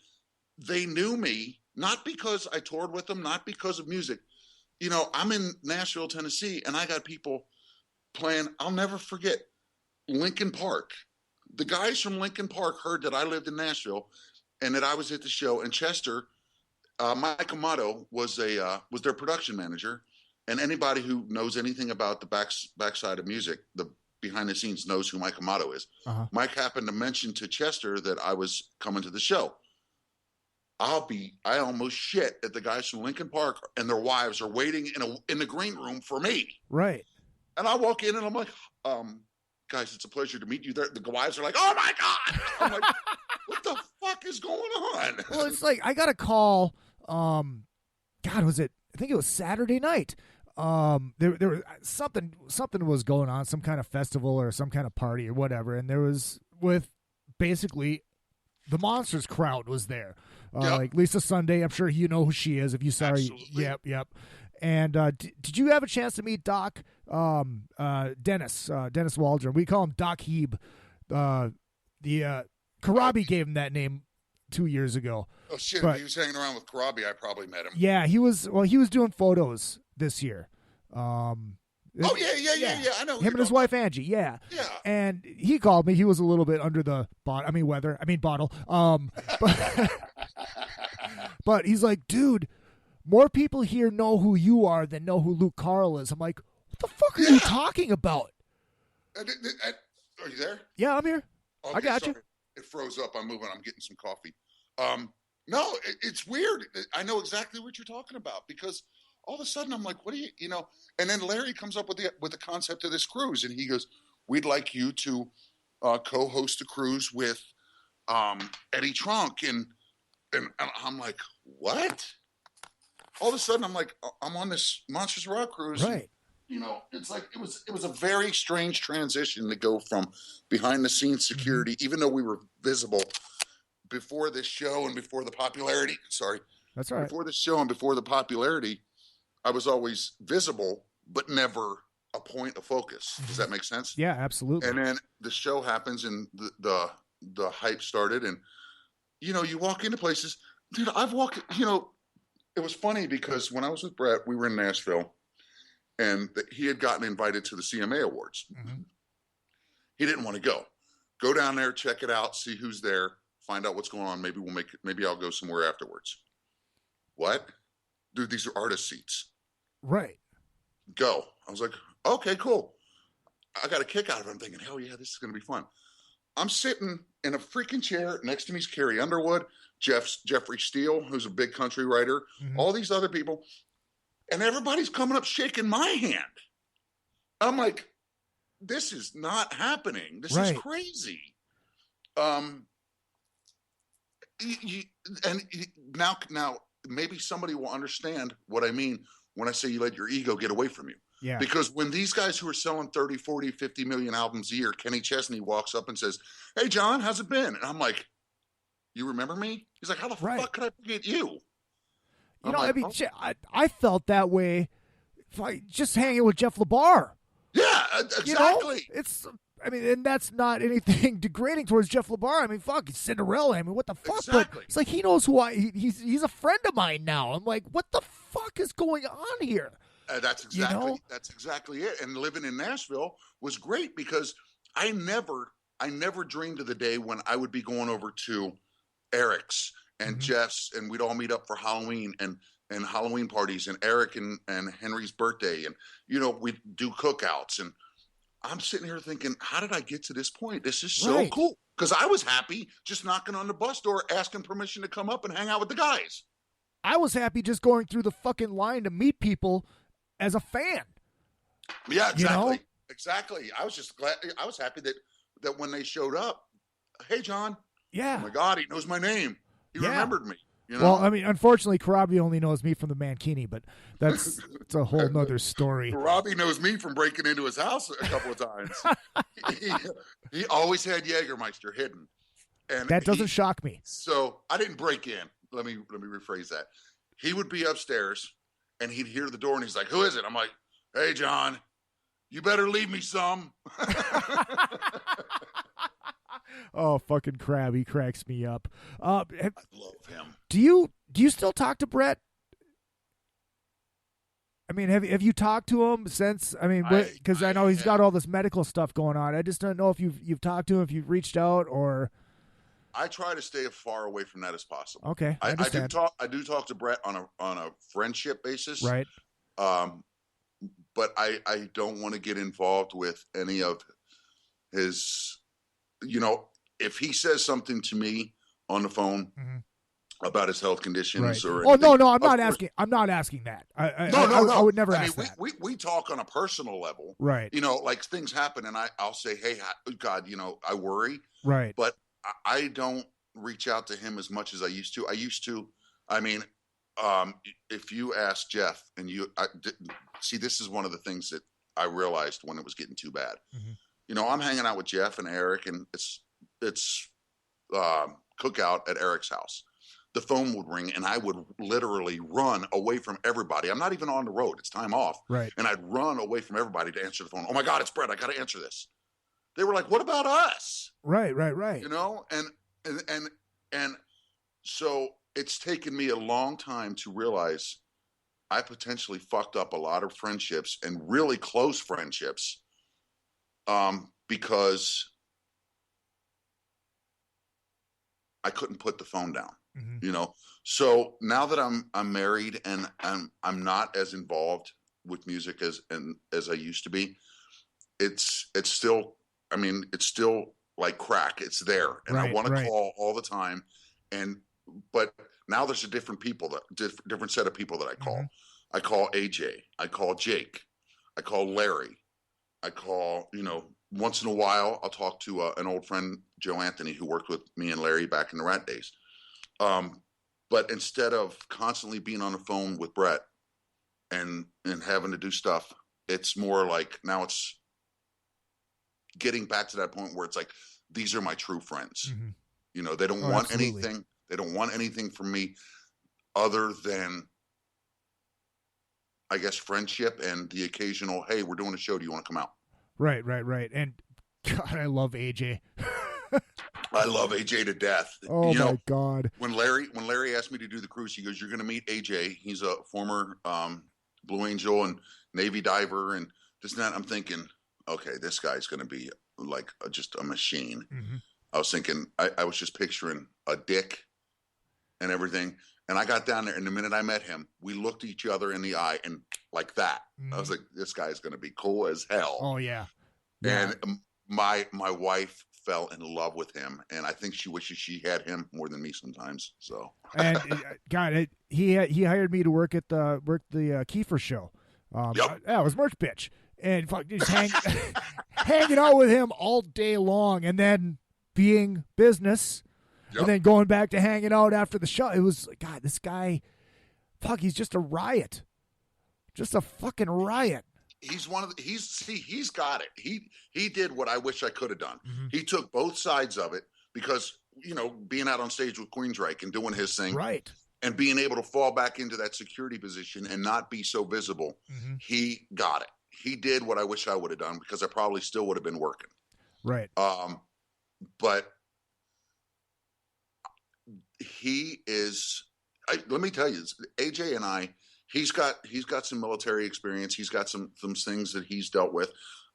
they knew me, not because I toured with them, not because of music. I'm in Nashville, Tennessee, and I got people playing. I'll never forget Linkin Park. The guys from Linkin Park heard that I lived in Nashville and that I was at the show, and Chester, Mike Amato was their production manager, and anybody who knows anything about the backside of music, the behind the scenes, knows who Mike Amato is. Mike happened to mention to Chester that I was coming to the show. I almost shit that the guys from Linkin Park and their wives are waiting in the green room for me. Right. And I walk in and I'm like, guys, it's a pleasure to meet you. The wives are like, "Oh my God." I'm like, what the fuck is going on? Well, it's like, I got a call. God, was it? I think it was Saturday night. There was something was going on, some kind of festival or some kind of party or whatever, and there was with basically the Monsters crowd was there. Like Lisa Sunday, I'm sure you know who she is if you saw her. Yep. And did you have a chance to meet Doc Dennis Waldron? We call him Doc Heeb. The Karabi gave him that name 2 years ago. Oh shit! If he was hanging around with Karabi, I probably met him. Yeah, he was doing photos this year. Yeah. I know him and his wife Angie. Yeah. And he called me. He was a little bit under the bottle. But he's like, "Dude, more people here know who you are than know who Luke Carl is. I'm like, what the fuck are you talking about? Are you there? Yeah, I'm here. Okay, I got sorry. you. It froze up. I'm moving. I'm getting some coffee. No, it's weird. I know exactly what you're talking about because all of a sudden I'm like, what do you know? And then Larry comes up with the concept of this cruise, and he goes, "We'd like you to co-host a cruise with Eddie Trunk," and I'm like, what? All of a sudden I'm like, I'm on this Monsters of Rock cruise, right? And, it's like it was a very strange transition to go from behind the scenes security, even though we were visible before this show and before the popularity. Sorry, that's all right. Before the show and before the popularity, I was always visible, but never a point of focus. Does that make sense? Yeah, absolutely. And then the show happens, and the hype started, and you walk into places, dude. I've walked. It was funny because when I was with Brett, we were in Nashville, and he had gotten invited to the CMA Awards. Mm-hmm. He didn't want to go down there, check it out, see who's there, find out what's going on. Maybe maybe I'll go somewhere afterwards. What? Dude, these are artist seats. Right. Go. I was like, okay, cool. I got a kick out of it. I'm thinking, hell yeah, this is going to be fun. I'm sitting in a freaking chair. Next to me is Carrie Underwood, Jeffrey Steele, who's a big country writer, all these other people. And everybody's coming up shaking my hand. I'm like, this is not happening. This is crazy. Now maybe somebody will understand what I mean when I say you let your ego get away from you. Yeah. Because when these guys who are selling 30, 40, 50 million albums a year, Kenny Chesney walks up and says, "Hey, John, how's it been?" And I'm like, "You remember me?" He's like, "How the fuck could I forget you?" I felt that way just hanging with Jeff LeBar. Yeah, exactly. And that's not anything degrading towards Jeff LeBar. I mean, fuck, he's Cinderella. I mean, what the fuck? Exactly. But it's like he knows who he's a friend of mine now. I'm like, what the fuck is going on here? That's exactly it. And living in Nashville was great because I never dreamed of the day when I would be going over to Eric's and Jeff's, and we'd all meet up for Halloween and Halloween parties, and Eric and Henry's birthday, and we'd do cookouts. And I'm sitting here thinking, how did I get to this point? This is so cool. Because I was happy just knocking on the bus door, asking permission to come up and hang out with the guys. I was happy just going through the fucking line to meet people as a fan. Yeah, exactly. Exactly. I was just glad. I was happy that when they showed up, "Hey, John." Yeah. Oh my God, he knows my name. He remembered me. Well, I mean, unfortunately, Karabi only knows me from the Mankini, but it's a whole nother story. Karabi knows me from breaking into his house a couple of times. he always had Jägermeister hidden, and that doesn't shock me. So I didn't break in. Let me rephrase that. He would be upstairs, and he'd hear the door, and he's like, "Who is it?" I'm like, "Hey, John, you better leave me some." Oh, fucking Crab. He cracks me up. I love him. Do you still talk to Brett? I mean, have you talked to him since? I mean, because I know he's got all this medical stuff going on. I just don't know if you've talked to him, if you've reached out, or. I try to stay as far away from that as possible. Okay, I understand. I do talk to Brett on a friendship basis, right? But I don't want to get involved with any of his. If he says something to me on the phone about his health conditions or anything, no, I'm not asking. I'm not asking that. No. I would never ask that. We talk on a personal level, right? Like things happen, and I'll say, "Hey, God, I worry," right? But I don't reach out to him as much as I used to. I mean, if you ask Jeff, and see, this is one of the things that I realized when it was getting too bad. I'm hanging out with Jeff and Eric, and it's cookout at Eric's house. The phone would ring, and I would literally run away from everybody. I'm not even on the road; it's time off, right? And I'd run away from everybody to answer the phone. Oh my God, it's Brett! I got to answer this. They were like, "What about us?" Right. And so it's taken me a long time to realize I potentially fucked up a lot of friendships and really close friendships, because I couldn't put the phone down. you know. So now that I'm married and I'm not as involved with music as I used to be, it's still, I mean, it's still like crack. It's there, and I want to call all the time, but now there's a different set of people that I call. I call AJ, I call Jake, I call Larry, I call, you know, once in a while I'll talk to an old friend, Joe Anthony, who worked with me and Larry back in the Rat days. But instead of constantly being on the phone with Brett and having to do stuff, it's more like now it's getting back to that point where it's like, these are my true friends. You know, they don't want anything. They don't want anything from me other than, I guess, friendship and the occasional, hey, we're doing a show. Do you want to come out? Right. And God, I love AJ. I love AJ to death. Oh, my God. When Larry asked me to do the cruise, he goes, you're going to meet AJ. He's a former Blue Angel and Navy diver and this and that. I'm thinking, okay, this guy's going to be like just a machine. I was thinking, I was just picturing a dick and everything. And I got down there, and the minute I met him, we looked each other in the eye, and like that, I was like, this guy's going to be cool as hell. Oh, yeah. And my wife fell in love with him, and I think she wishes she had him more than me sometimes. So, and God, he hired me to work at the Kiefer show. I was merch bitch, and just hanging out with him all day long, and then being business. And then going back to hanging out after the show, it was, God, this guy, he's just a riot. Just a fucking riot. He's he's got it. He did what I wish I could have done. He took both sides of it because, you know, being out on stage with Queensryche and doing his thing. Right. And being able to fall back into that security position and not be so visible. He got it. He did what I wish I would have done because I probably still would have been working. Right. But he is, let me tell you, AJ and I, he's got some military experience. He's got some things that he's dealt with.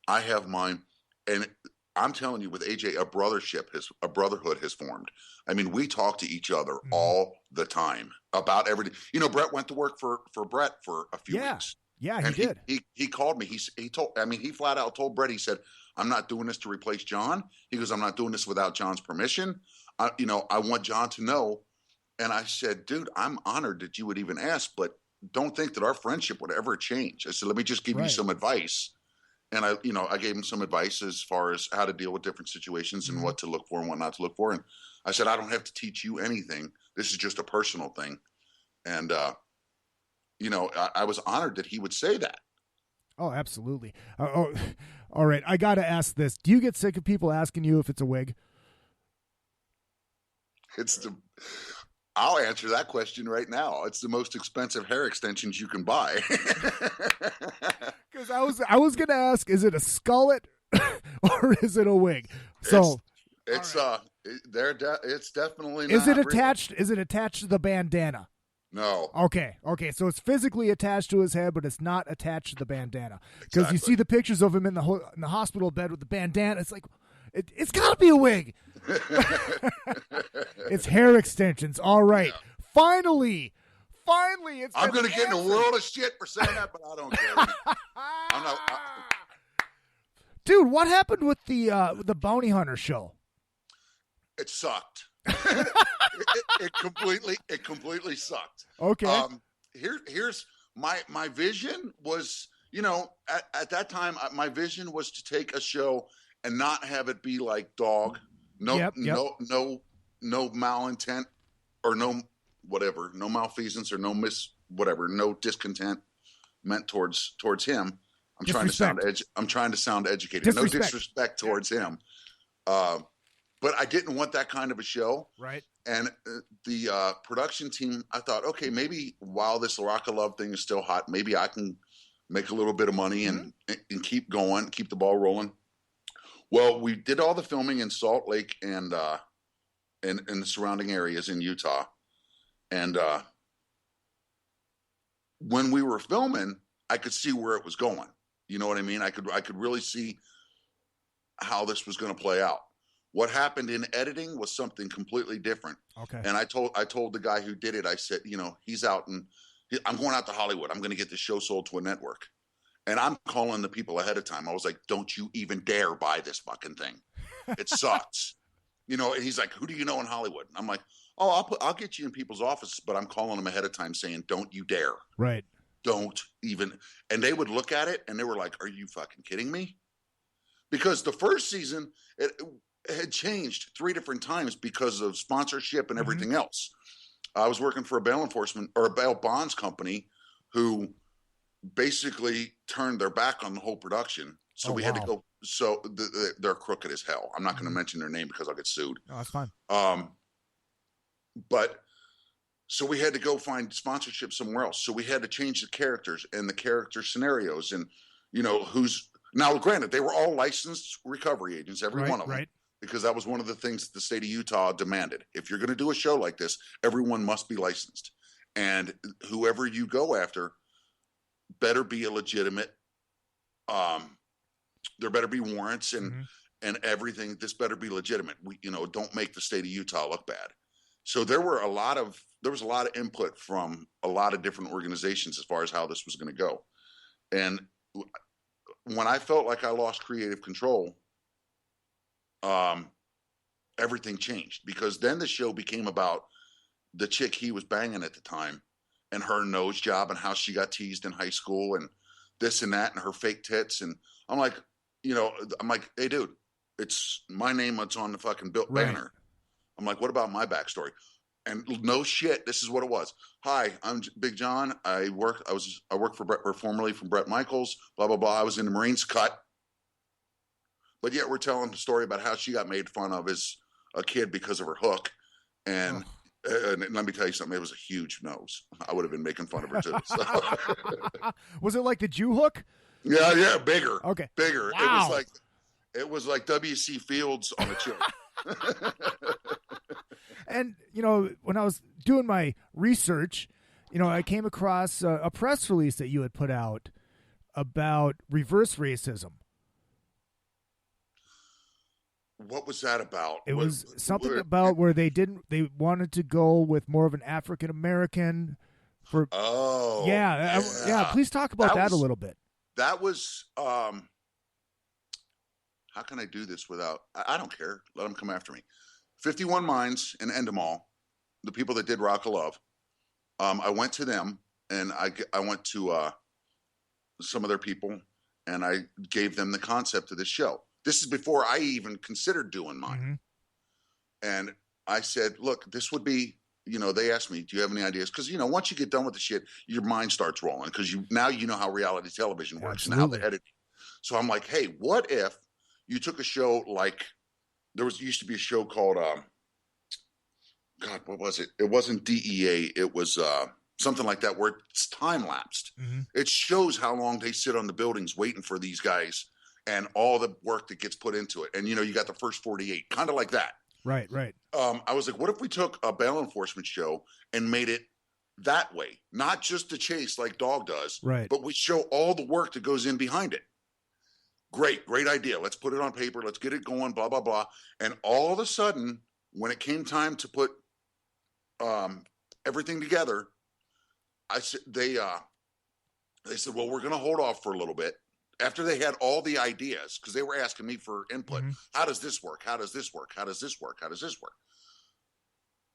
I have mine. And I'm telling you, with AJ, a brotherhood has formed. I mean, we talk to each other all the time about everything. You know, Brett went to work for Brett for a few weeks. Yeah, he did. He called me. He flat out told Brett, he said, I'm not doing this to replace John. He goes, I'm not doing this without John's permission. I want John to know. And I said, dude, I'm honored that you would even ask, but don't think that our friendship would ever change. I said, let me just give you some advice. And I gave him some advice as far as how to deal with different situations and what to look for and what not to look for. And I said, I don't have to teach you anything. This is just a personal thing. And, I was honored that he would say that. Oh, absolutely. All right. I got to ask this. Do you get sick of people asking you if it's a wig? I'll answer that question right now. It's the most expensive hair extensions you can buy. Because I was going to ask, is it a skullet or is it a wig? So it's definitely not. Is it attached? Is it attached to the bandana? No. Okay. So it's physically attached to his head, but it's not attached to the bandana. Because you see the pictures of him in the hospital bed with the bandana. It's like, it's got to be a wig. It's hair extensions. All right. Yeah. Finally, it's. I'm going to get in a world of shit for saying that, but I don't care. Dude, what happened with the Bounty Hunter show? It sucked. It completely sucked. Okay. Here's my vision was, at that time, my vision was to take a show and not have it be like Dog. No malintent or no whatever, no malfeasance or no no discontent meant towards him. I'm trying to sound educated. No disrespect towards him. But I didn't want that kind of a show. Right. And the production team, I thought, okay, maybe while this Rock of Love thing is still hot, maybe I can make a little bit of money and keep going, keep the ball rolling. Well, we did all the filming in Salt Lake and in the surrounding areas in Utah. And when we were filming, I could see where it was going. You know what I mean? I could really see how this was going to play out. What happened in editing was something completely different. Okay. And I told the guy who did it, I said, he's out and I'm going out to Hollywood. I'm going to get this show sold to a network. And I'm calling the people ahead of time. I was like, don't you even dare buy this fucking thing. It sucks. And he's like, who do you know in Hollywood? And I'm like, oh, I'll get you in people's offices, but I'm calling them ahead of time saying, don't you dare. Right. Don't even. And they would look at it and they were like, are you fucking kidding me? Because the first season, it had changed 3 different times because of sponsorship and everything else. I was working for a bail enforcement or a bail bonds company who basically turned their back on the whole production. So we had to go. So they're crooked as hell. I'm not going to mention their name because I'll get sued. No, that's fine. But so we had to go find sponsorship somewhere else. So we had to change the characters and the character scenarios and, who's now granted, they were all licensed recovery agents, every one of them. Right. Because that was one of the things the state of Utah demanded. If you're going to do a show like this, everyone must be licensed. And whoever you go after better be a legitimate, there better be warrants and everything. This better be legitimate. Don't make the state of Utah look bad. So there was a lot of input from a lot of different organizations as far as how this was going to go. And when I felt like I lost creative control, everything changed, because then the show became about the chick he was banging at the time and her nose job and how she got teased in high school and this and that and her fake tits. And I'm like, hey dude, it's my name that's on the fucking banner. I'm like, what about my backstory? And no shit, this is what it was. Hi, I'm Big John. I work for Brett, or formerly from Brett Michaels, blah, blah, blah. I was in the Marines cut. But yet we're telling the story about how she got made fun of as a kid because of her hook. And, and let me tell you something, it was a huge nose. I would have been making fun of her too. So. Was it like the Jew hook? Yeah, bigger. Okay. Bigger. Wow. It was like W.C. Fields on a chick. And, when I was doing my research, I came across a press release that you had put out about reverse racism. What was that about? It was something about where they wanted to go with more of an African American for. Oh. Yeah. Please talk about that a little bit. That was, how can I do this without, I don't care. Let them come after me. 51 Minds and Endemol, the people that did Rock of Love. I went to them and I went to some of their people and I gave them the concept of this show. This is before I even considered doing mine. And I said, look, this would be, they asked me, do you have any ideas? Because, once you get done with the shit, your mind starts rolling because now you know how reality television works and how they edit. So I'm like, hey, what if you took a show like, used to be a show called, God, what was it? It wasn't DEA. It was something like that where it's time-lapsed. It shows how long they sit on the buildings waiting for these guys and all the work that gets put into it. And, you got the first 48, kind of like that. Right. I was like, what if we took a bail enforcement show and made it that way? Not just to chase like Dog does, right? But we show all the work that goes in behind it. Great idea. Let's put it on paper. Let's get it going, blah, blah, blah. And all of a sudden, when it came time to put everything together, I said, they said, well, we're going to hold off for a little bit. After they had all the ideas, because they were asking me for input. How does this work? How does this work? How does this work? How does this work?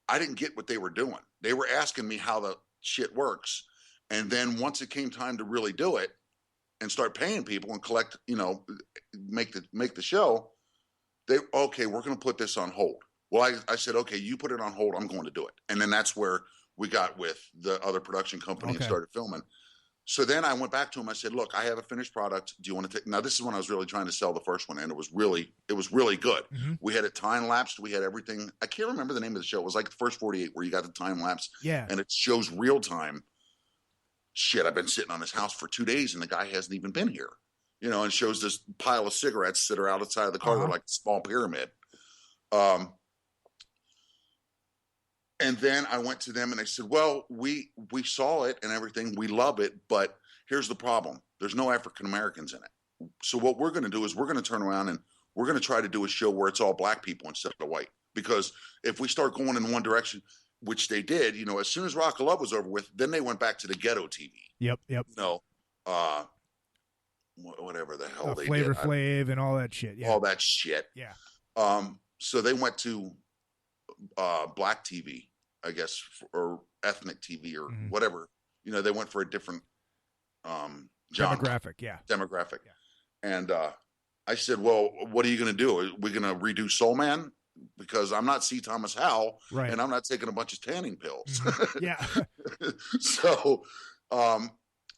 I didn't get what they were doing. They were asking me how the shit works. And then once it came time to really do it and start paying people and collect, make the show, we're going to put this on hold. Well, I said, okay, you put it on hold. I'm going to do it. And then that's where we got with the other production company and started filming. So then I went back to him. I said, look, I have a finished product. Do you want to take? Now, this is when I was really trying to sell the first one, and it was really good. We had it time lapsed. We had everything. I can't remember the name of the show. It was like the first 48 where you got the time lapse. Yeah. And it shows real time. Shit, I've been sitting on his house for 2 days, and the guy hasn't even been here. And it shows this pile of cigarettes that are outside of the car. They're like a small pyramid. And then I went to them and I said, well, we saw it and everything. We love it. But here's the problem. There's no African Americans in it. So what we're going to do is we're going to turn around and we're going to try to do a show where it's all black people instead of white. Because if we start going in one direction, which they did, you know, as soon as Rock of Love was over with, then they went back to the ghetto TV. Yep. You know, whatever the hell they Flavor did. Flav and all that shit. Yeah. All that shit. Yeah. So they went to black TV, I guess, or ethnic TV or whatever. You know, they went for a different genre. Demographic. Yeah. Demographic. Yeah. And I said, well, what are you going to do? Are we going to redo Soul Man? Because I'm not C. Thomas Howell, right, and I'm not taking a bunch of tanning pills. Yeah. So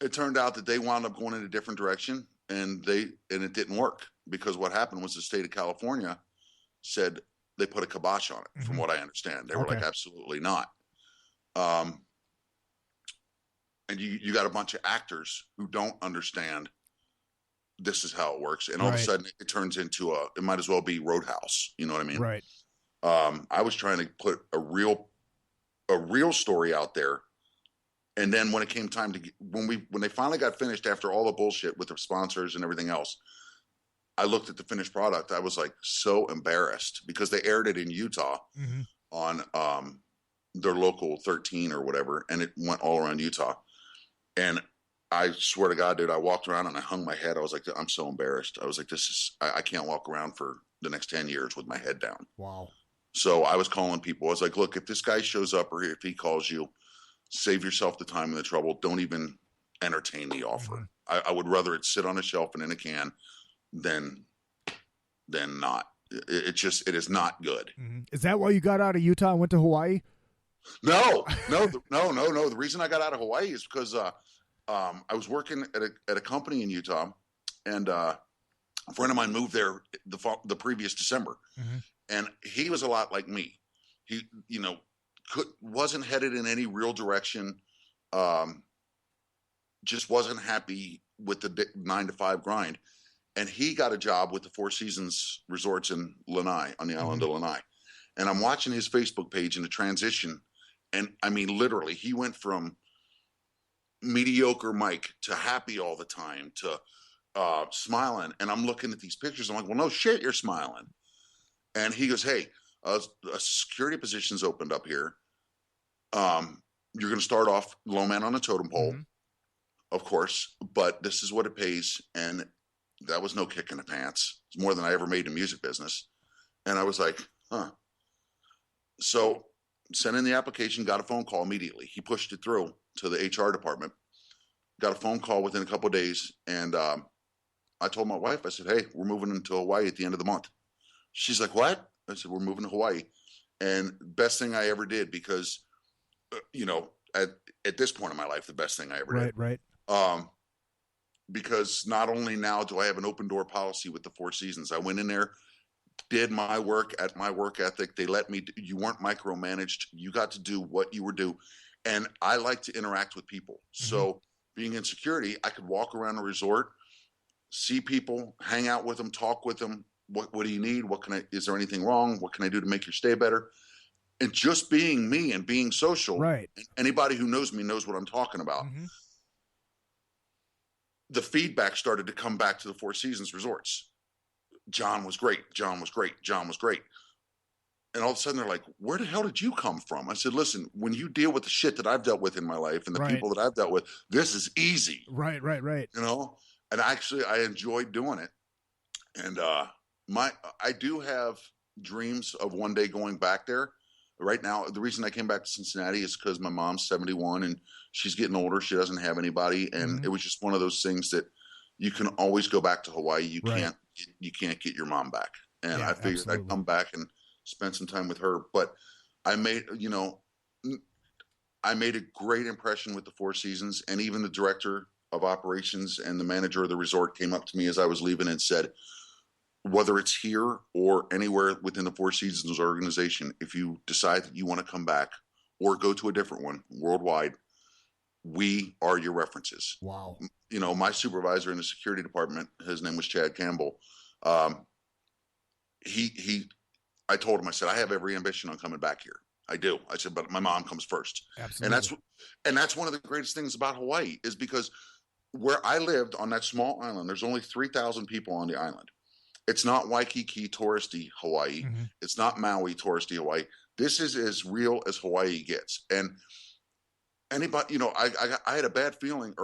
it turned out that they wound up going in a different direction, and it didn't work, because what happened was the state of California said they put a kibosh on it. From what I understand, they were like, absolutely not. And you got a bunch of actors who don't understand this is how it works, and all of a sudden it turns into it might as well be Roadhouse. You know what I mean? Right. I was trying to put a real story out there, and then when it came time to when they finally got finished after all the bullshit with the sponsors and everything else, I looked at the finished product. I was like so embarrassed, because they aired it in Utah on their local 13 or whatever, and it went all around Utah. And I swear to God, dude, I walked around and I hung my head. I was like, I'm so embarrassed. I was like, I can't walk around for the next 10 years with my head down. Wow. So I was calling people. I was like, look, if this guy shows up or if he calls you, save yourself the time and the trouble. Don't even entertain the offer. I would rather it sit on a shelf and in a can than not. It is not good. Is that why you got out of Utah and went to Hawaii? No. The reason I got out of Hawaii is because I was working at a company in Utah, and a friend of mine moved there the previous December, and he was a lot like me. He, you know, wasn't headed in any real direction. Just wasn't happy with the 9-to-5 grind, and he got a job with the Four Seasons Resorts in Lanai, on the island of Lanai. And I'm watching his Facebook page in the transition, and I mean, literally, he went from mediocre Mike to happy all the time to smiling. And I'm looking at these pictures. I'm like, well, no shit, you're smiling. And he goes, hey, a security position's opened up here. You're going to start off low man on a totem pole, of course, but this is what it pays. And that was no kick in the pants. It's more than I ever made in the music business. And I was like, huh. So sent in the application, got a phone call immediately. He pushed it through to the HR department, got a phone call within a couple of days. And I told my wife, I said, hey, we're moving into Hawaii at the end of the month. She's like, what? I said, we're moving to Hawaii. And best thing I ever did, because, you know, at this point in my life, the best thing I ever did. Right. Because not only now do I have an open door policy with the Four Seasons, I went in there, did my work at my work ethic. They let me, you weren't micromanaged. You got to do what you were due. And I like to interact with people. So being in security, I could walk around a resort, see people, hang out with them, talk with them. What do you need? Is there anything wrong? What can I do to make your stay better? And just being me and being social. Right. Anybody who knows me knows what I'm talking about. The feedback started to come back to the Four Seasons Resorts. John was great. John was great. John was great. And all of a sudden they're like, where the hell did you come from? I said, listen, when you deal with the shit that I've dealt with in my life and the people that I've dealt with, this is easy. Right. You know? And actually I enjoyed doing it. And I do have dreams of one day going back there. Right now, the reason I came back to Cincinnati is because my mom's 71 and she's getting older. She doesn't have anybody. And it was just one of those things that you can always go back to Hawaii. You can't get your mom back. And I figured I'd come back and spend some time with her. But I made a great impression with the Four Seasons, and even the director of operations and the manager of the resort came up to me as I was leaving and said, whether it's here or anywhere within the Four Seasons organization, if you decide that you want to come back or go to a different one worldwide, we are your references. Wow. You know, my supervisor in the security department, his name was Chad Campbell. I told him, I said, I have every ambition on coming back here. I do. I said, but my mom comes first. Absolutely. And that's one of the greatest things about Hawaii is because where I lived on that small island, there's only 3,000 people on the island. It's not Waikiki touristy Hawaii. Mhm. It's not Maui touristy Hawaii. This is as real as Hawaii gets. And anybody, I had a bad feeling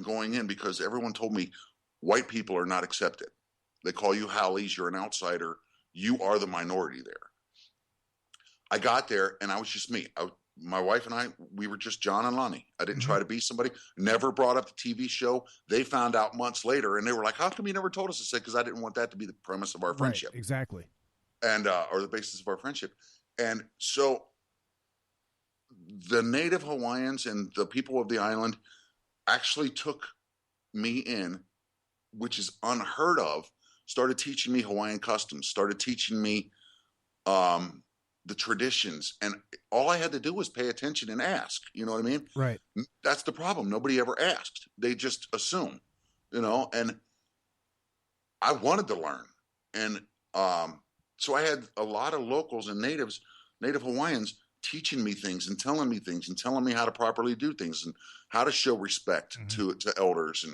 going in because everyone told me white people are not accepted. They call you haoles. You're an outsider. You are the minority there. I got there and I was just me. My wife and I, we were just John and Lonnie. I didn't try to be somebody. Never brought up the TV show. They found out months later and they were like, how come you never told us? I said, because I didn't want that to be the premise of our friendship. Right, exactly. And or the basis of our friendship. And so the native Hawaiians and the people of the island actually took me in, which is unheard of, started teaching me Hawaiian customs, started teaching me the traditions. And all I had to do was pay attention and ask. You know what I mean? Right. That's the problem. Nobody ever asked. They just assume, and I wanted to learn. And so I had a lot of locals and native Hawaiians teaching me things and telling me how to properly do things and how to show respect to elders.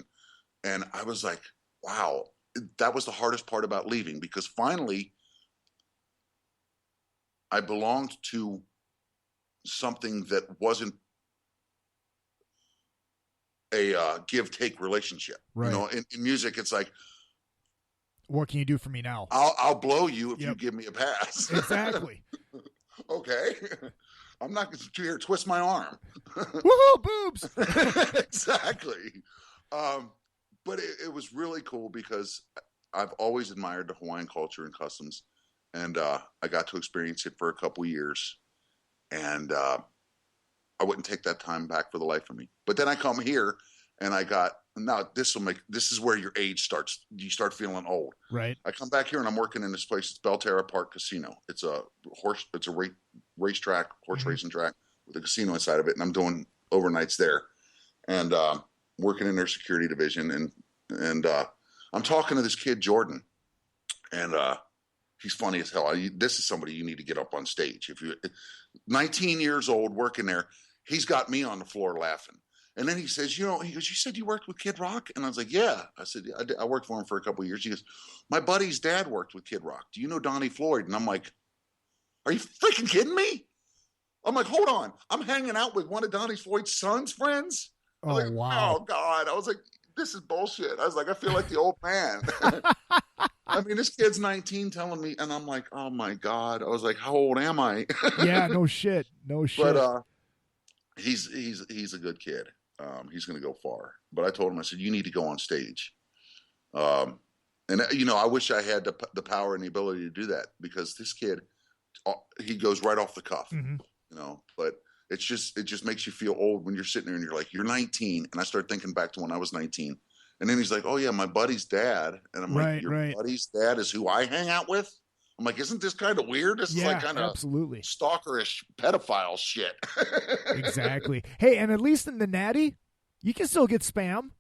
And I was like, wow, that was the hardest part about leaving, because finally I belonged to something that wasn't a give-take relationship. Right. In music, it's like, what can you do for me now? I'll blow you if you give me a pass. Exactly. Okay. I'm not going to here twist my arm. Woohoo, boobs. Exactly. But it was really cool because I've always admired the Hawaiian culture and customs, and I got to experience it for a couple years, and I wouldn't take that time back for the life of me. But then I come here, and this is where your age starts. You start feeling old. Right. I come back here and I'm working in this place. It's Belterra Park Casino. It's a racetrack, horse racing track with a casino inside of it. And I'm doing overnights there and working in their security division. And I'm talking to this kid, Jordan, and he's funny as hell. This is somebody you need to get up on stage. 19 years old working there, he's got me on the floor laughing. And then he says, he goes, you said you worked with Kid Rock? And I was like, yeah. I said, I worked for him for a couple of years. He goes, my buddy's dad worked with Kid Rock. Do you know Donnie Floyd? And I'm like, are you freaking kidding me? I'm like, hold on. I'm hanging out with one of Donnie Floyd's son's friends. Oh, like, wow. Oh, God. I was like, this is bullshit. I was like, I feel like the old man. I mean, this kid's 19 telling me, and I'm like, oh, my God. I was like, how old am I? Yeah, no shit. No shit. But he's a good kid. He's going to go far. But I told him, I said, you need to go on stage. And, I wish I had the power and the ability to do that, because this kid, he goes right off the cuff, but it just makes you feel old when you're sitting there and you're like, you're 19. And I start thinking back to when I was 19. And then he's like, oh, yeah, my buddy's dad. And I'm like, your buddy's dad is who I hang out with? I'm like, isn't this kind of weird? This is like kind of absolutely stalkerish pedophile shit. Exactly. Hey, and at least in the Natty, you can still get Spam.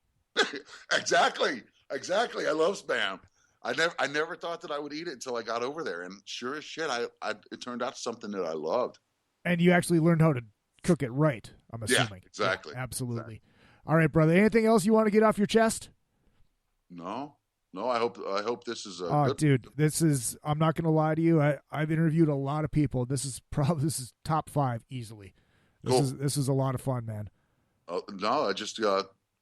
Exactly. I love Spam. I never thought that I would eat it until I got over there, and sure as shit, it turned out something that I loved. And you actually learned how to cook it right, I'm assuming. Yeah, exactly. Yeah, absolutely. Exactly. All right, brother. Anything else you want to get off your chest? No. I hope this is good. Dude, this is. I'm not going to lie to you. I've interviewed a lot of people. This is top 5 easily. This is a lot of fun, man. No, I just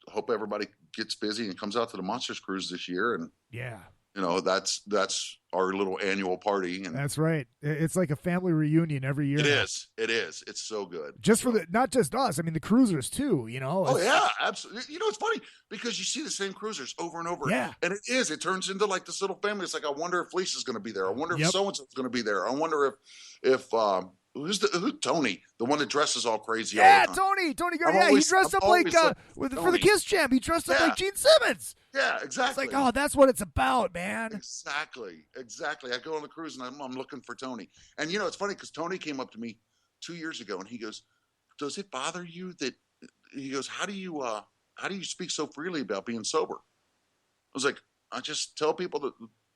hope everybody gets busy and comes out to the Monsters Cruise this year, and yeah. That's our little annual party. And that's right. It's like a family reunion every year. It is. It's so good. Just for not just us. I mean, the cruisers too. Oh yeah, absolutely. It's funny because you see the same cruisers over and over. Yeah. And it turns into like this little family. It's like, I wonder if Lisa's going to be there. I wonder if so and so's going to be there. I wonder if who's Tony, the one that dresses all crazy. Yeah, Tony. Yeah, he dressed up like for the Kiss Jam. He dressed up like Gene Simmons. Yeah, exactly. It's like, oh, that's what it's about, man. Exactly. I go on the cruise and I'm looking for Tony. And it's funny because Tony came up to me 2 years ago and he goes, "Does it bother you that?" He goes, "How do you speak so freely about being sober?" I was like, "I just tell people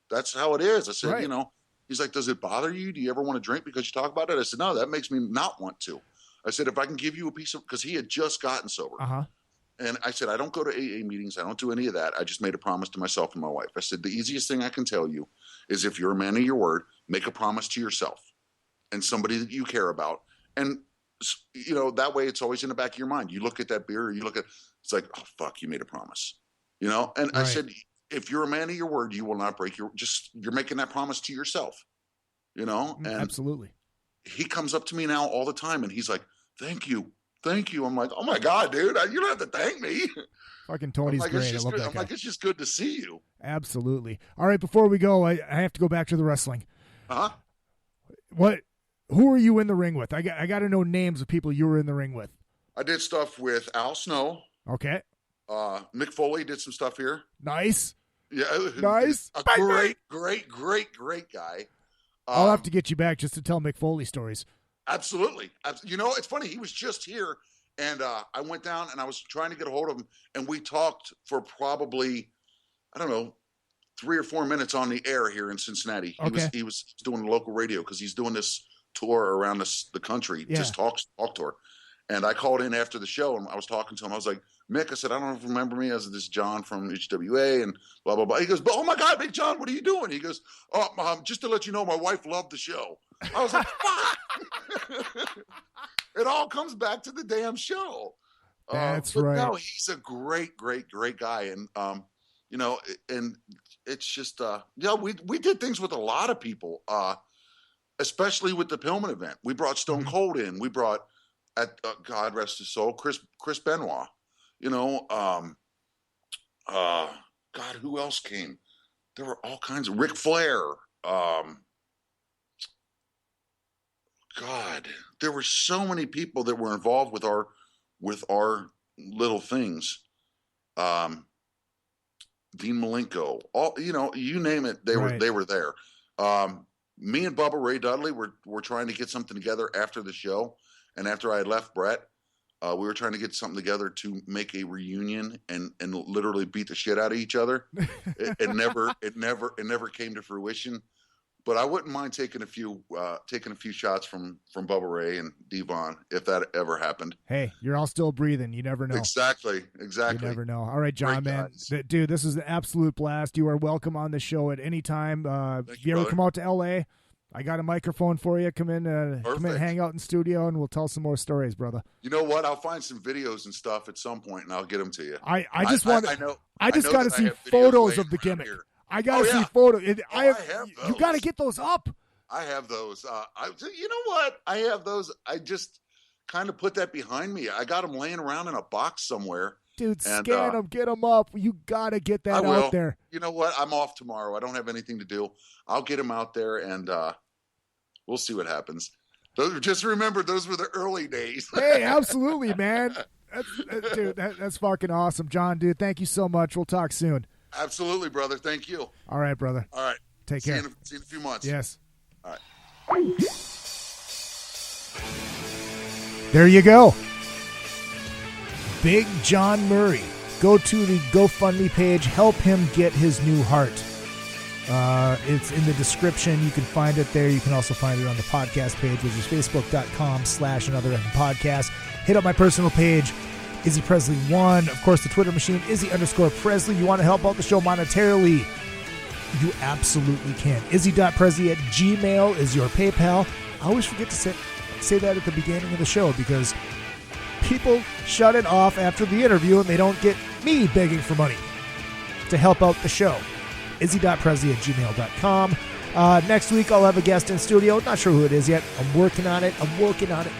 that's how it is." I said, right. He's like, "Does it bother you? Do you ever want to drink because you talk about it?" I said, "No, that makes me not want to." I said, "If I can give you a piece of," because he had just gotten sober. Uh-huh. And I said, I don't go to AA meetings. I don't do any of that. I just made a promise to myself and my wife. I said, the easiest thing I can tell you is if you're a man of your word, make a promise to yourself and somebody that you care about. And, you know, that way it's always in the back of your mind. You look at that beer, you look at, it's like, oh, fuck, you made a promise, you know? And I said, if you're a man of your word, you will not break you're making that promise to yourself, you know? And absolutely. He comes up to me now all the time and he's like, thank you. Thank you. I'm like, oh my God, dude, you don't have to thank me. Fucking Tony's like, great. I love that I'm guy. like, it's just good to see you. Absolutely. All right, before we go, I have to go back to the wrestling. Uh-huh. Who are you in the ring with? I got to know names of people you were in the ring with. I did stuff with Al Snow. Okay. Mick Foley did some stuff here. Nice. Yeah. Nice. A great guy. I'll have to get you back just to tell Mick Foley stories. Absolutely. You know, it's funny. He was just here, and I went down, and I was trying to get a hold of him, and we talked for probably, I don't know, 3 or 4 minutes on the air here in Cincinnati. He was doing local radio because he's doing this tour around the country, just talk tour. And I called in after the show, and I was talking to him. I was like, Mick, I said, I don't know if you remember me as this John from HWA and blah, blah, blah. He goes, oh, my God, Big John, what are you doing? He goes, oh, just to let you know, my wife loved the show. I was like, fuck. It all comes back to the damn show. That's but right. No, he's a great guy. And, you know, and it's just, we did things with a lot of people, especially with the Pillman event. We brought Stone Cold in. We brought, God rest his soul, Chris Benoit. You know, God, who else came? There were all kinds of Ric Flair. God, there were so many people that were involved with our little things. Dean Malenko, all, you know, you name it, they were there. Me and Bubba Ray Dudley were trying to get something together after the show, and after I had left Brett, we were trying to get something together to make a reunion and literally beat the shit out of each other. It never came to fruition. But I wouldn't mind taking a few shots from Bubba Ray and Devon if that ever happened. Hey, you're all still breathing. You never know. Exactly. You never know. All right, John, man. Dude, this is an absolute blast. You are welcome on the show at any time. If you ever come out to L.A., I got a microphone for you. Come in, hang out in studio, and we'll tell some more stories, brother. You know what? I'll find some videos and stuff at some point, and I'll get them to you. I just got to see photos of the gimmick. Here. I got to see photos. I have those. You got to get those up. I have those. You know what? I have those. I just kind of put that behind me. I got them laying around in a box somewhere. Dude, scan them, get them up. You got to get that out there. You know what? I'm off tomorrow. I don't have anything to do. I'll get them out there, and we'll see what happens. Just remember, those were the early days. Hey, absolutely, man. That's fucking awesome. John, dude, thank you so much. We'll talk soon. Absolutely, brother. Thank you. All right, brother. All right. Take care. See you in a few months. Yes. All right. There you go. Big John Murray. Go to the GoFundMe page. Help him get his new heart. It's in the description. You can find it there. You can also find it on the podcast page, which is facebook.com/another podcast. Hit up my personal page, Izzy Presley 1. Of course, the Twitter machine, Izzy_Presley. You want to help out the show monetarily? You absolutely can. Izzy.Presley@gmail is your PayPal. I always forget to say that at the beginning of the show because people shut it off after the interview and they don't get me begging for money to help out the show. Izzy.Presley@gmail.com. Next week, I'll have a guest in studio. Not sure who it is yet. I'm working on it.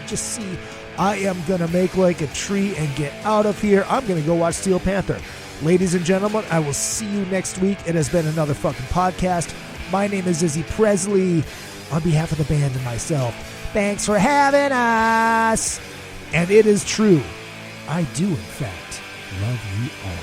Just see. I am going to make like a tree and get out of here. I'm going to go watch Steel Panther. Ladies and gentlemen, I will see you next week. It has been another fucking podcast. My name is Izzy Presley. On behalf of the band and myself, thanks for having us. And it is true. I do, in fact, love you all.